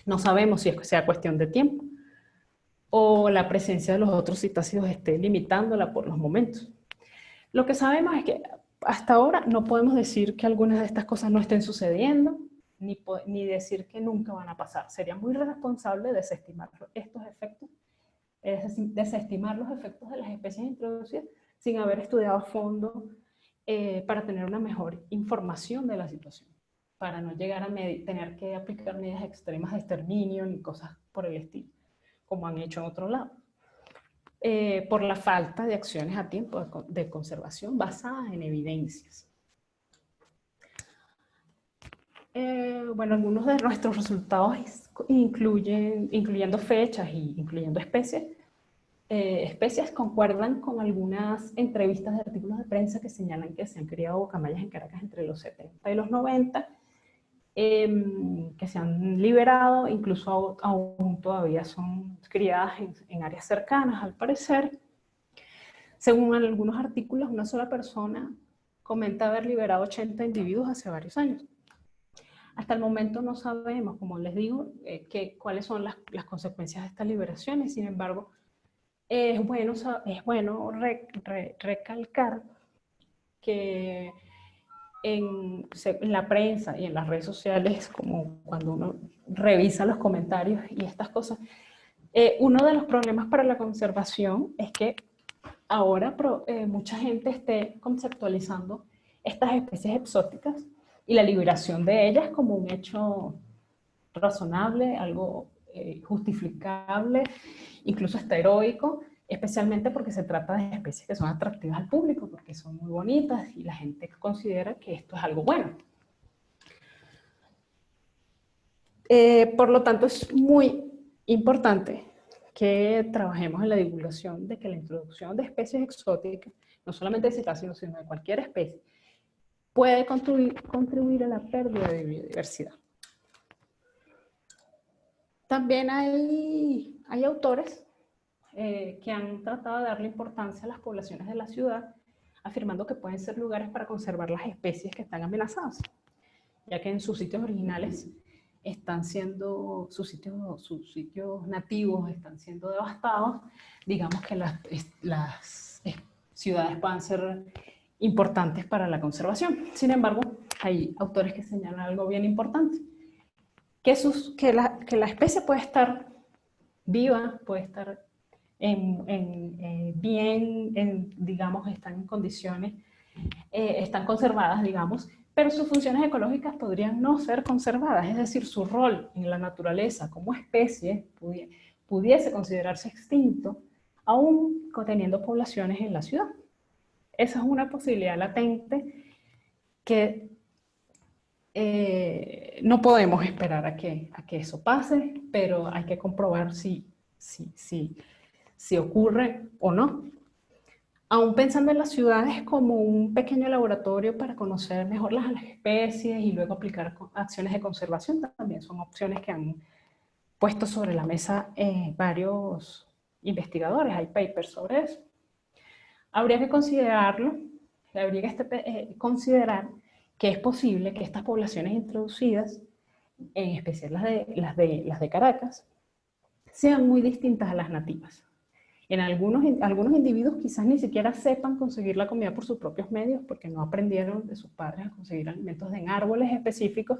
No sabemos si sea cuestión de tiempo o la presencia de los otros citácidos esté limitándola por los momentos. Lo que sabemos es que hasta ahora no podemos decir que algunas de estas cosas no estén sucediendo, ni decir que nunca van a pasar. Sería muy irresponsable desestimar estos efectos, desestimar los efectos de las especies introducidas sin haber estudiado a fondo para tener una mejor información de la situación, para no llegar a tener que aplicar medidas extremas de exterminio ni cosas por el estilo, como han hecho en otro lado. Por la falta de acciones a tiempo de conservación basadas en evidencias. Bueno, algunos de nuestros resultados incluyendo fechas y incluyendo especies, concuerdan con algunas entrevistas de artículos de prensa que señalan que se han criado guacamayas en Caracas entre los 70 y los 90, que se han liberado, incluso aún todavía son criadas en áreas cercanas, al parecer. Según algunos artículos, una sola persona comenta haber liberado 80 individuos hace varios años. Hasta el momento no sabemos, como les digo, cuáles son las consecuencias de estas liberaciones. Sin embargo, es bueno recalcar que en la prensa y en las redes sociales, como cuando uno revisa los comentarios y estas cosas, uno de los problemas para la conservación es que ahora mucha gente esté conceptualizando estas especies exóticas y la liberación de ellas como un hecho razonable, algo justificable, incluso hasta heroico, especialmente porque se trata de especies que son atractivas al público, porque son muy bonitas y la gente considera que esto es algo bueno. Por lo tanto, es muy importante que trabajemos en la divulgación de que la introducción de especies exóticas, no solamente de cetáceos, sino de cualquier especie, puede contribuir a la pérdida de biodiversidad. También hay autores que han tratado de darle importancia a las poblaciones de la ciudad, afirmando que pueden ser lugares para conservar las especies que están amenazadas, ya que en sus sitios originales están siendo, sus sitios nativos están siendo devastados. Digamos que las ciudades puedan ser importantes para la conservación. Sin embargo, hay autores que señalan algo bien importante, que la especie puede estar viva, puede estar bien, digamos, están en condiciones, están conservadas, digamos, pero sus funciones ecológicas podrían no ser conservadas, es decir, su rol en la naturaleza como especie pudiese considerarse extinto, aún teniendo poblaciones en la ciudad. Esa es una posibilidad latente que no podemos esperar a que eso pase, pero hay que comprobar si ocurre o no. Aún pensando en las ciudades como un pequeño laboratorio para conocer mejor las especies y luego aplicar acciones de conservación, también son opciones que han puesto sobre la mesa varios investigadores, hay papers sobre eso. Habría que considerarlo, considerar que es posible que estas poblaciones introducidas, en especial las de Caracas, sean muy distintas a las nativas. En algunos individuos quizás ni siquiera sepan conseguir la comida por sus propios medios porque no aprendieron de sus padres a conseguir alimentos en árboles específicos,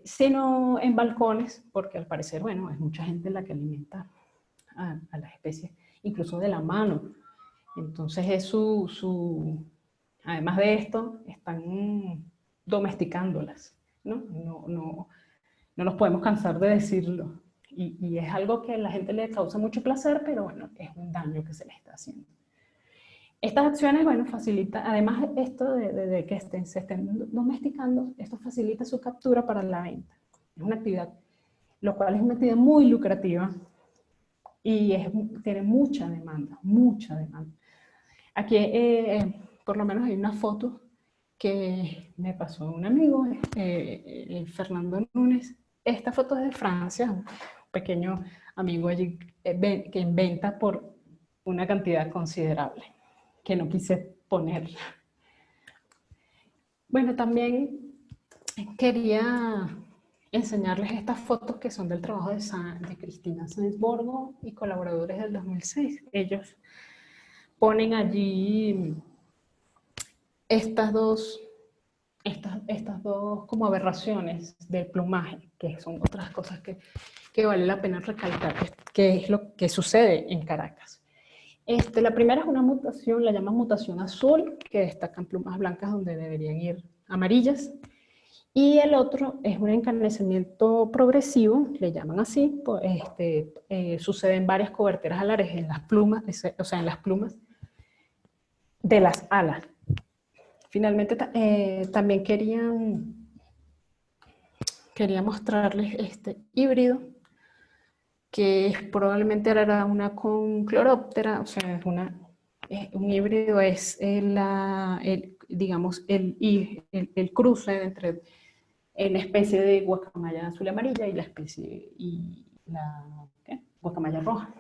sino en balcones, porque al parecer, bueno, es mucha gente la que alimenta a las especies, incluso de la mano. Entonces es además de esto, están domesticándolas, ¿no? No nos podemos cansar de decirlo. Y es algo que a la gente le causa mucho placer, pero bueno, es un daño que se le está haciendo. Estas acciones, bueno, facilitan, además esto de que se estén domesticando, esto facilita su captura para la venta. Es una actividad, lo cual es una actividad muy lucrativa y tiene mucha demanda, mucha demanda. Aquí, por lo menos hay una foto que me pasó un amigo, Fernando Núñez. Esta foto es de Francia, un pequeño amigo allí que inventa por una cantidad considerable, que no quise poner. Bueno, también quería enseñarles estas fotos que son del trabajo de Cristina Sáenz-Borgo y colaboradores del 2006. Ellos ponen allí estas dos como aberraciones del plumaje, que son otras cosas que vale la pena recalcar, que es lo que sucede en Caracas. La primera es una mutación, la llaman mutación azul, que destacan plumas blancas donde deberían ir amarillas, y el otro es un encanecimiento progresivo, le llaman así, pues, sucede en varias coberteras alares, en las plumas, o sea, en las plumas de las alas. Finalmente, también quería mostrarles este híbrido, que probablemente era una concloróptera, o sea, un híbrido es digamos, el cruce entre la especie de guacamaya azul y amarilla y la especie guacamaya roja.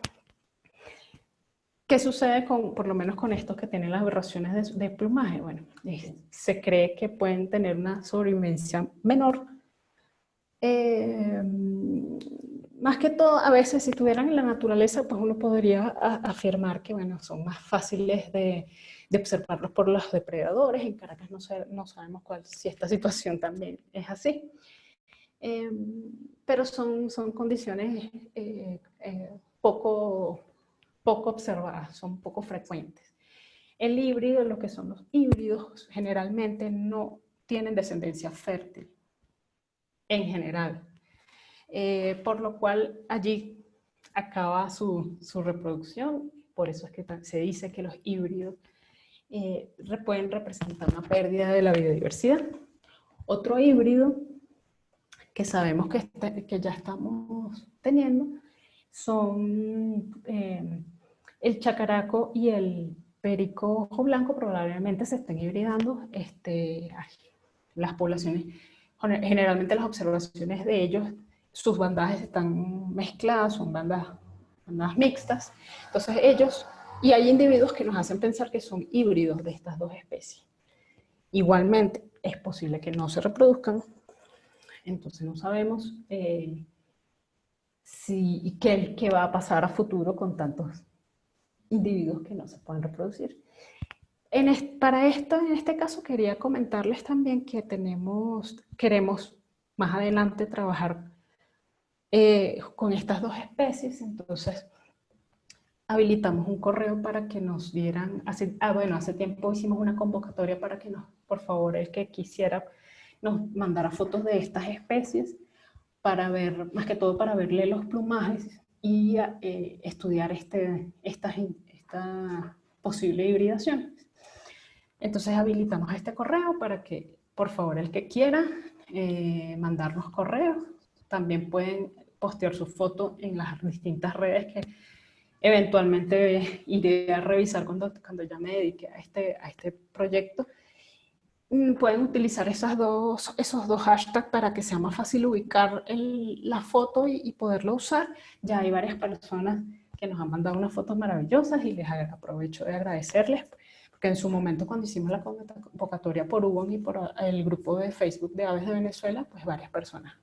¿Qué sucede por lo menos con estos que tienen las aberraciones de plumaje? Bueno, se cree que pueden tener una sobrevivencia menor. Más que todo, a veces si estuvieran en la naturaleza, pues uno podría afirmar que, bueno, son más fáciles de observarlos por los depredadores. En Caracas no sabemos si esta situación también es así. Pero son condiciones poco observadas, son poco frecuentes. El híbrido, lo que son los híbridos, generalmente no tienen descendencia fértil, en general. Por lo cual allí acaba su reproducción. Por eso es que se dice que los híbridos pueden representar una pérdida de la biodiversidad. Otro híbrido que sabemos que ya estamos teniendo son el chacaraco y el perico ojo blanco. Probablemente se estén hibridando. Las poblaciones, generalmente las observaciones de ellos sus bandadas están mezcladas, son bandadas mixtas. Entonces ellos, y hay individuos que nos hacen pensar que son híbridos de estas dos especies. Igualmente, es posible que no se reproduzcan, entonces no sabemos qué va a pasar a futuro con tantos individuos que no se pueden reproducir. Para esto, en este caso, quería comentarles también que queremos más adelante trabajar con estas dos especies. Entonces habilitamos un correo para que nos dieran, hace tiempo hicimos una convocatoria para que por favor, el que quisiera nos mandara fotos de estas especies para ver, más que todo para verle los plumajes y estudiar esta posible hibridación. Entonces habilitamos este correo para que, por favor, el que quiera mandarnos correos, también pueden postear su foto en las distintas redes que eventualmente iré a revisar cuando ya me dedique a este proyecto. Pueden utilizar esos dos hashtags para que sea más fácil ubicar la foto y poderlo usar. Ya hay varias personas que nos han mandado unas fotos maravillosas y les aprovecho de agradecerles, porque en su momento cuando hicimos la convocatoria por UBON y por el grupo de Facebook de Aves de Venezuela, pues varias personas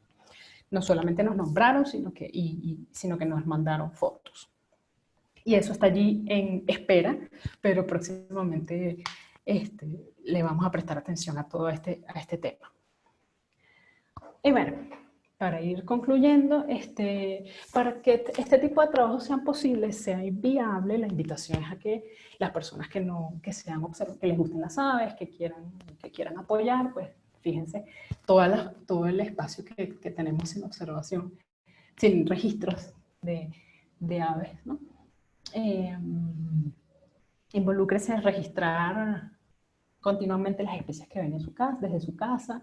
no solamente nos nombraron, sino que nos mandaron fotos. Y eso está allí en espera, pero próximamente le vamos a prestar atención a todo este tema. Y bueno, para ir concluyendo, para que este tipo de trabajos sean posibles, sea viable, la invitación es a que las personas que les gusten las aves, que quieran apoyar, pues fíjense todo el espacio que tenemos sin observación, sin registros de aves, ¿no? Involúcrese en registrar continuamente las especies que ven desde su casa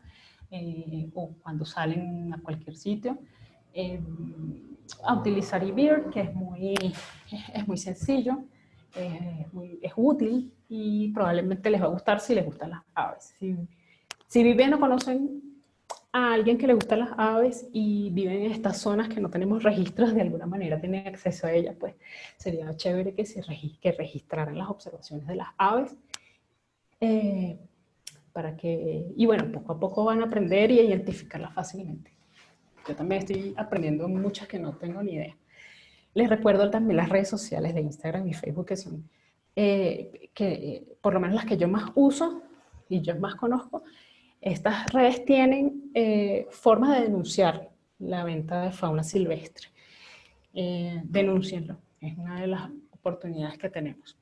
o cuando salen a cualquier sitio. A utilizar eBird, que es muy sencillo, es útil y probablemente les va a gustar si les gustan las aves. Si viven o conocen a alguien que le gustan las aves y viven en estas zonas que no tenemos registros, de alguna manera tienen acceso a ellas, pues sería chévere que registraran las observaciones de las aves. Y bueno, poco a poco van a aprender y a identificarlas fácilmente. Yo también estoy aprendiendo muchas que no tengo ni idea. Les recuerdo también las redes sociales de Instagram y Facebook, que son, por lo menos las que yo más uso y yo más conozco. Estas redes tienen formas de denunciar la venta de fauna silvestre. Denúncienlo, es una de las oportunidades que tenemos.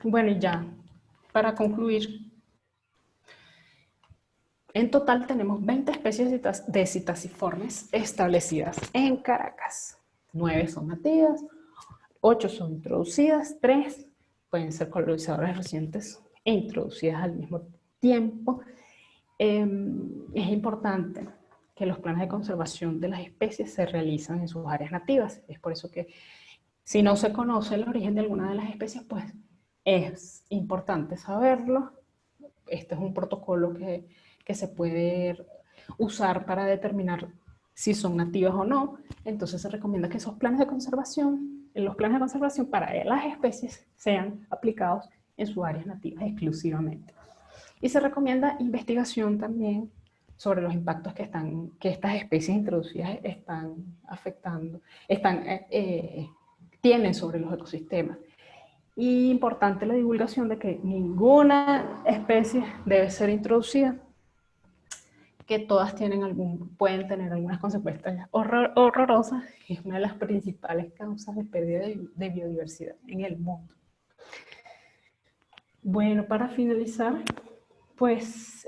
Bueno, y ya, para concluir, en total tenemos 20 especies de citasiformes establecidas en Caracas. 9 son nativas, 8 son introducidas, 3 pueden ser colonizadores recientes e introducidas al mismo tiempo. Es importante que los planes de conservación de las especies se realizan en sus áreas nativas. Es por eso que si no se conoce el origen de alguna de las especies, pues es importante saberlo. Este es un protocolo que se puede usar para determinar si son nativas o no. Entonces se recomienda que esos planes de conservación, los planes de conservación para las especies sean aplicados en sus áreas nativas exclusivamente. Y se recomienda investigación también sobre los impactos que estas especies introducidas tienen sobre los ecosistemas. Y importante la divulgación de que ninguna especie debe ser introducida, que todas pueden tener algunas consecuencias horrorosas, y es una de las principales causas de pérdida de biodiversidad en el mundo. Bueno, para finalizar, pues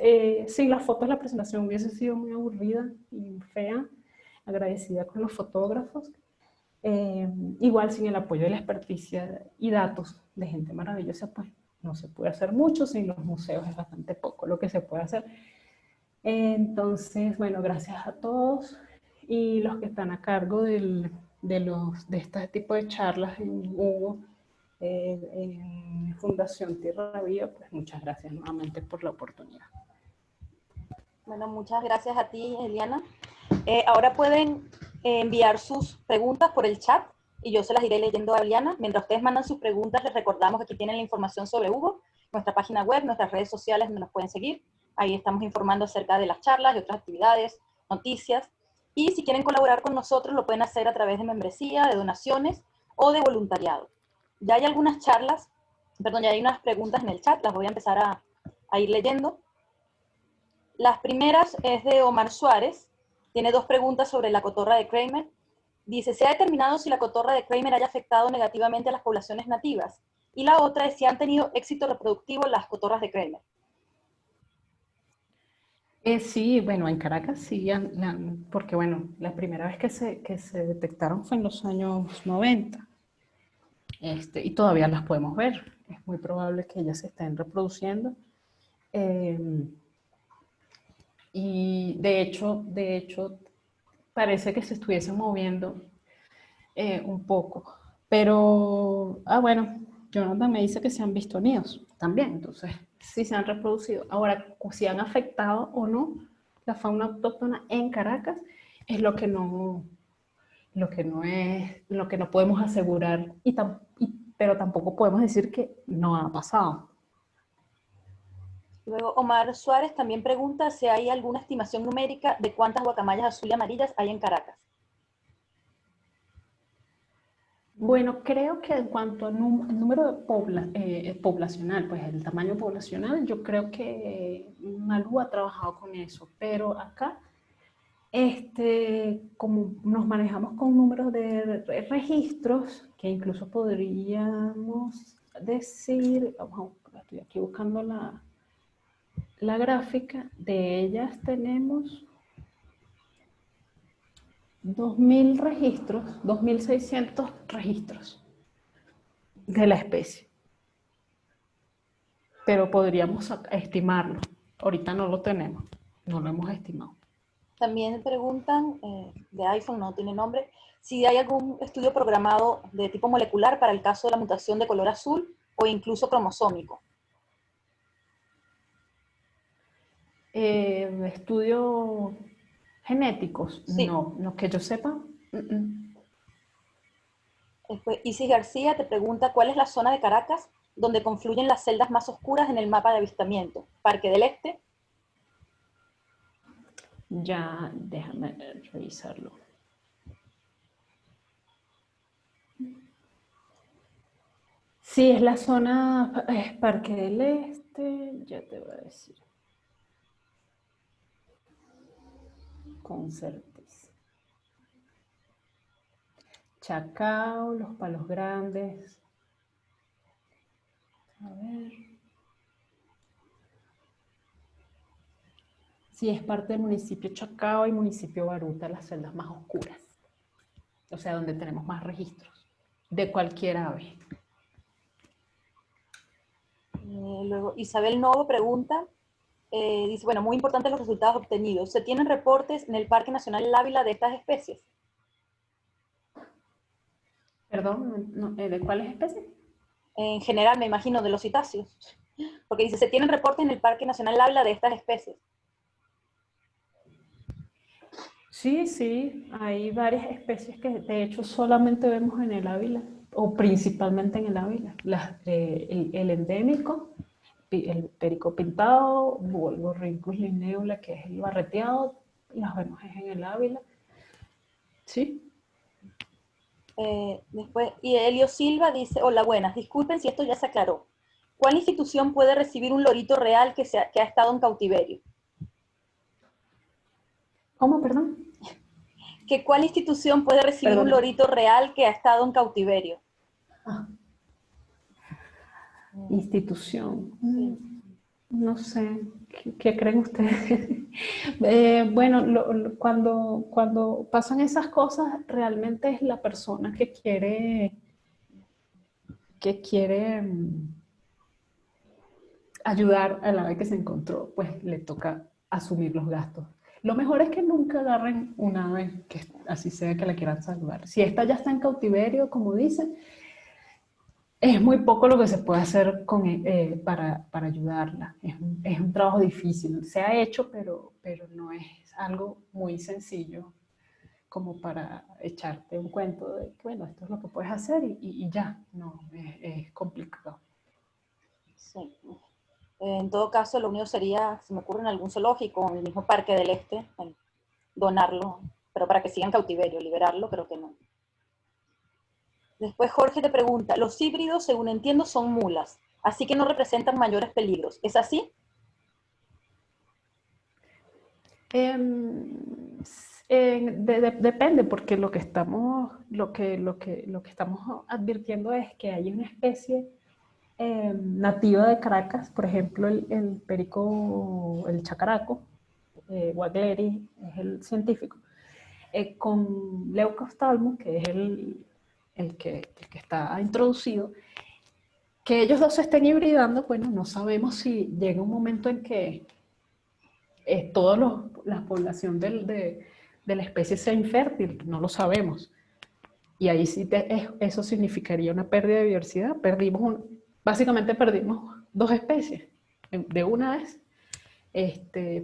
sin las fotos la presentación hubiese sido muy aburrida y fea, agradecida con los fotógrafos. Igual sin el apoyo de la experticia y datos de gente maravillosa, pues no se puede hacer mucho, sin los museos es bastante poco lo que se puede hacer. Entonces, bueno, gracias a todos y los que están a cargo de este tipo de charlas en Hugo, en Fundación Tierra Viva, pues muchas gracias nuevamente por la oportunidad. Bueno, muchas gracias a ti, Eliana. Ahora pueden enviar sus preguntas por el chat y yo se las iré leyendo a Eliana. Mientras ustedes mandan sus preguntas, les recordamos que aquí tienen la información sobre Hugo, nuestra página web, nuestras redes sociales donde nos pueden seguir. Ahí estamos informando acerca de las charlas y otras actividades, noticias. Y si quieren colaborar con nosotros, lo pueden hacer a través de membresía, de donaciones o de voluntariado. Ya hay algunas charlas, perdón, ya hay unas preguntas en el chat, las voy a empezar a ir leyendo. Las primeras es de Omar Suárez. Tiene dos preguntas sobre la cotorra de Kramer. Dice, ¿se ha determinado si la cotorra de Kramer haya afectado negativamente a las poblaciones nativas? Y la otra es si han tenido éxito reproductivo las cotorras de Kramer. Sí, bueno, en Caracas sí, porque bueno, la primera vez que se detectaron fue en los años 90, y todavía las podemos ver. Es muy probable que ellas se estén reproduciendo. Y de hecho, parece que se estuviesen moviendo un poco. Pero, bueno, Jonathan me dice que se han visto nidos también, entonces sí se han reproducido. Ahora, si han afectado o no la fauna autóctona en Caracas, es lo que no podemos asegurar, pero tampoco podemos decir que no ha pasado. Luego Omar Suárez también pregunta si hay alguna estimación numérica de cuántas guacamayas azul y amarillas hay en Caracas. Bueno, creo que en cuanto al número poblacional, pues el tamaño poblacional, yo creo que Malú ha trabajado con eso, pero acá, como nos manejamos con números de registros, que incluso podríamos decir, estoy aquí buscando la gráfica, de ellas tenemos 2.000 registros, 2.600 registros de la especie. Pero podríamos estimarlo. Ahorita no lo tenemos, no lo hemos estimado. También preguntan, de iPhone, no tiene nombre, si hay algún estudio programado de tipo molecular para el caso de la mutación de color azul o incluso cromosómico. Estudios genéticos, Sí. no que yo sepa. Después, Isis García te pregunta cuál es la zona de Caracas donde confluyen las celdas más oscuras en el mapa de avistamiento. Parque del Este. Ya, déjame revisarlo. Sí, es la zona, Parque del Este, ya te voy a decir. Con certeza. Chacao, Los Palos Grandes. A ver. Sí, es parte del municipio Chacao y municipio Baruta, las celdas más oscuras. O sea, donde tenemos más registros de cualquier ave. Luego, Isabel Novo pregunta, dice, bueno, muy importantes los resultados obtenidos. ¿Se tienen reportes en el Parque Nacional El Ávila de estas especies? Perdón, ¿de cuáles especies? En general, me imagino, de los citáceos. Porque dice, ¿se tienen reportes en el Parque Nacional El Ávila de estas especies? Sí, hay varias especies que de hecho solamente vemos en el Ávila, o principalmente en el Ávila. El endémico, el perico pintado, Bulborhynchus lineula, que es el barreteado, las vemos en el Ávila. Sí. Después, y Elio Silva dice, hola, buenas, disculpen si esto ya se aclaró. ¿Cuál institución puede recibir un lorito real que ha estado en cautiverio? ¿Cómo, perdón? ¿Cuál institución puede recibir un lorito real que ha estado en cautiverio? Institución. No sé, ¿qué creen ustedes? Bueno, cuando pasan esas cosas, realmente es la persona que quiere ayudar a la ave que se encontró, pues le toca asumir los gastos. Lo mejor es que nunca agarren una ave que así sea que la quieran salvar. Si esta ya está en cautiverio, como dicen, es muy poco lo que se puede hacer para ayudarla. Es un trabajo difícil. Se ha hecho, pero no es algo muy sencillo como para echarte un cuento de que, bueno, esto es lo que puedes hacer y ya. No, es complicado. Sí. En todo caso, lo único sería, se me ocurre en algún zoológico o en el mismo Parque del Este, donarlo, pero para que siga en cautiverio, liberarlo, creo que no. Después Jorge te pregunta, los híbridos, según entiendo, son mulas, así que no representan mayores peligros. ¿Es así? Depende, porque lo que estamos advirtiendo es que hay una especie nativa de Caracas, por ejemplo, el perico, el chacaraco, Wagleri es el científico, con Leucostalmus, que es el que está introducido, que ellos dos se estén hibridando. Bueno, no sabemos si llega un momento en que toda la población de la especie sea infértil, no lo sabemos. Y ahí sí eso significaría una pérdida de diversidad. Básicamente perdimos dos especies de una vez.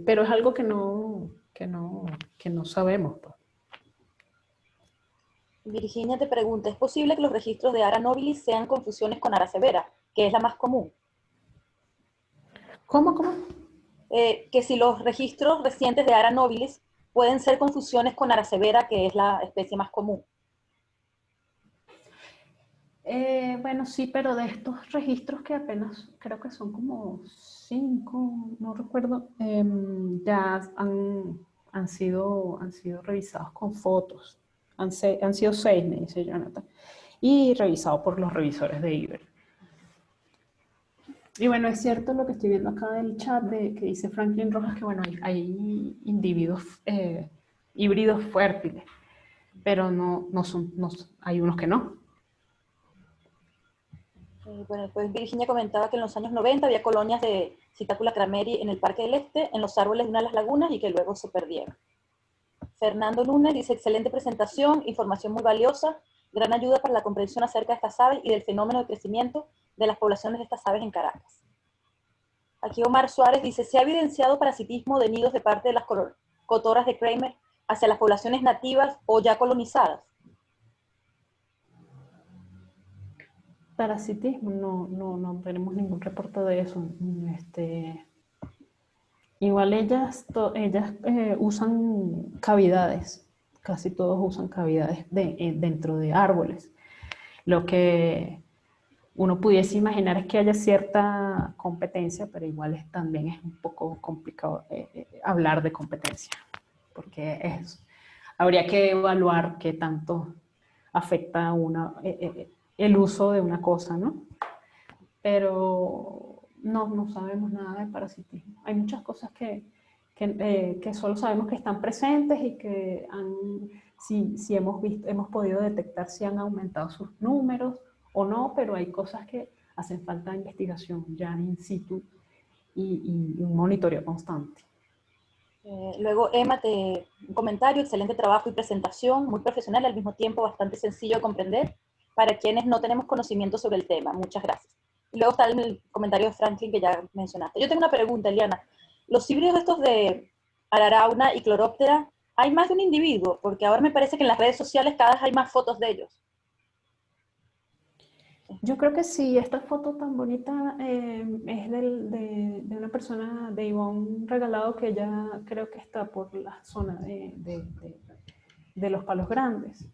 Pero es algo que no sabemos, pues. Virginia te pregunta, ¿es posible que los registros de Ara nobilis sean confusiones con Ara severa, que es la más común? ¿Cómo? Que si los registros recientes de Ara nobilis pueden ser confusiones con Ara severa, que es la especie más común. Bueno, sí, pero de estos registros que apenas creo que son como 5, no recuerdo, ya han sido revisados con fotos. Han sido 6, me dice Jonathan, y revisados por los revisores de IBER. Y bueno, es cierto lo que estoy viendo acá del chat que dice Franklin Rojas, que bueno, hay individuos híbridos fértiles, pero hay unos que no. Bueno, pues Virginia comentaba que en los años 90 había colonias de Citacula crameri en el Parque del Este, en los árboles de una de las lagunas, y que luego se perdieron. Fernando Núñez dice, excelente presentación, información muy valiosa, gran ayuda para la comprensión acerca de estas aves y del fenómeno de crecimiento de las poblaciones de estas aves en Caracas. Aquí Omar Suárez dice, ¿se ha evidenciado parasitismo de nidos de parte de las cotoras de Kramer hacia las poblaciones nativas o ya colonizadas? Parasitismo, no tenemos ningún reporte de eso. Igual ellas usan cavidades, casi todos usan cavidades dentro de árboles. Lo que uno pudiese imaginar es que haya cierta competencia, pero igual también es un poco complicado hablar de competencia, porque habría que evaluar qué tanto afecta el uso de una cosa, ¿no? Pero no sabemos nada de parasitismo. Hay muchas cosas que solo sabemos que están presentes y que si hemos podido detectar si han aumentado sus números o no, pero hay cosas que hacen falta investigación ya in situ y un monitoreo constante. Luego Emma, un comentario, excelente trabajo y presentación, muy profesional y al mismo tiempo bastante sencillo de comprender para quienes no tenemos conocimiento sobre el tema. Muchas gracias. Y luego está el comentario de Franklin que ya mencionaste. Yo tengo una pregunta, Eliana. Los híbridos estos de Ararauna y Cloroptera, ¿hay más de un individuo? Porque ahora me parece que en las redes sociales cada vez hay más fotos de ellos. Yo creo que sí, esta foto tan bonita es de una persona, de Ivonne Regalado, que ya creo que está por la zona de los Palos Grandes.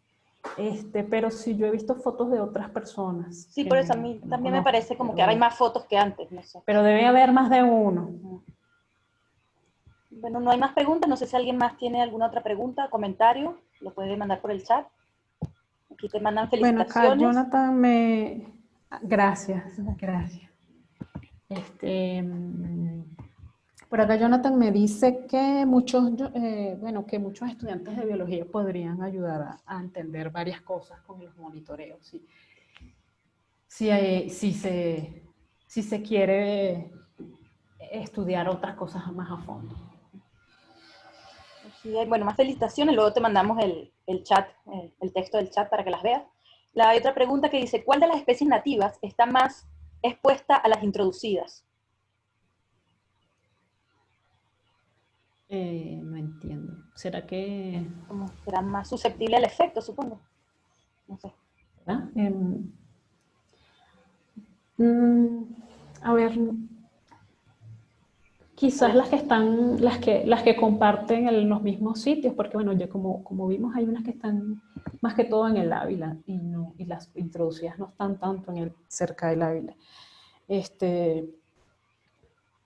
Pero sí, yo he visto fotos de otras personas. Sí, por eso a mí también me parece como que ahora hay más fotos que antes, no sé. Pero debe haber más de uno. Bueno, no hay más preguntas, no sé si alguien más tiene alguna otra pregunta, comentario, lo puede mandar por el chat. Aquí te mandan felicitaciones. Bueno, acá Jonathan Gracias. Por acá Jonathan me dice que muchos estudiantes de biología podrían ayudar a entender varias cosas con los monitoreos. Si se quiere estudiar otras cosas más a fondo. Sí, bueno, más felicitaciones, luego te mandamos el chat, el texto del chat para que las veas. Hay otra pregunta que dice, ¿cuál de las especies nativas está más expuesta a las introducidas? No entiendo. ¿Será que...? Como será más susceptible al efecto, supongo. No sé. ¿verdad? Mm, a ver, quizás las que están, las que comparten los mismos sitios, porque bueno, ya como vimos, hay unas que están más que todo en el Ávila y las introducidas no están tanto cerca del Ávila.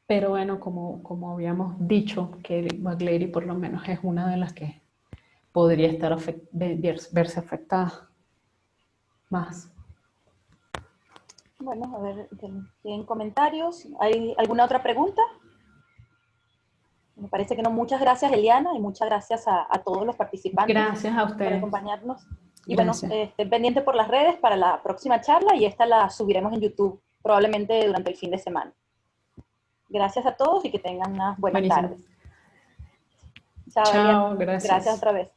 Pero bueno, como habíamos dicho, que McLeary por lo menos es una de las que podría verse afectada más. Bueno, a ver, ¿tienen comentarios? ¿Hay alguna otra pregunta? Me parece que no. Muchas gracias, Eliana, y muchas gracias a todos los participantes Gracias a por ustedes. acompañarnos. Y Gracias. bueno, estén pendientes por las redes para la próxima charla y esta la subiremos en YouTube probablemente durante el fin de semana. Gracias a todos y que tengan unas buenas Buenísimo. tardes. Chao, Eliana. Chao, Gracias gracias. otra vez.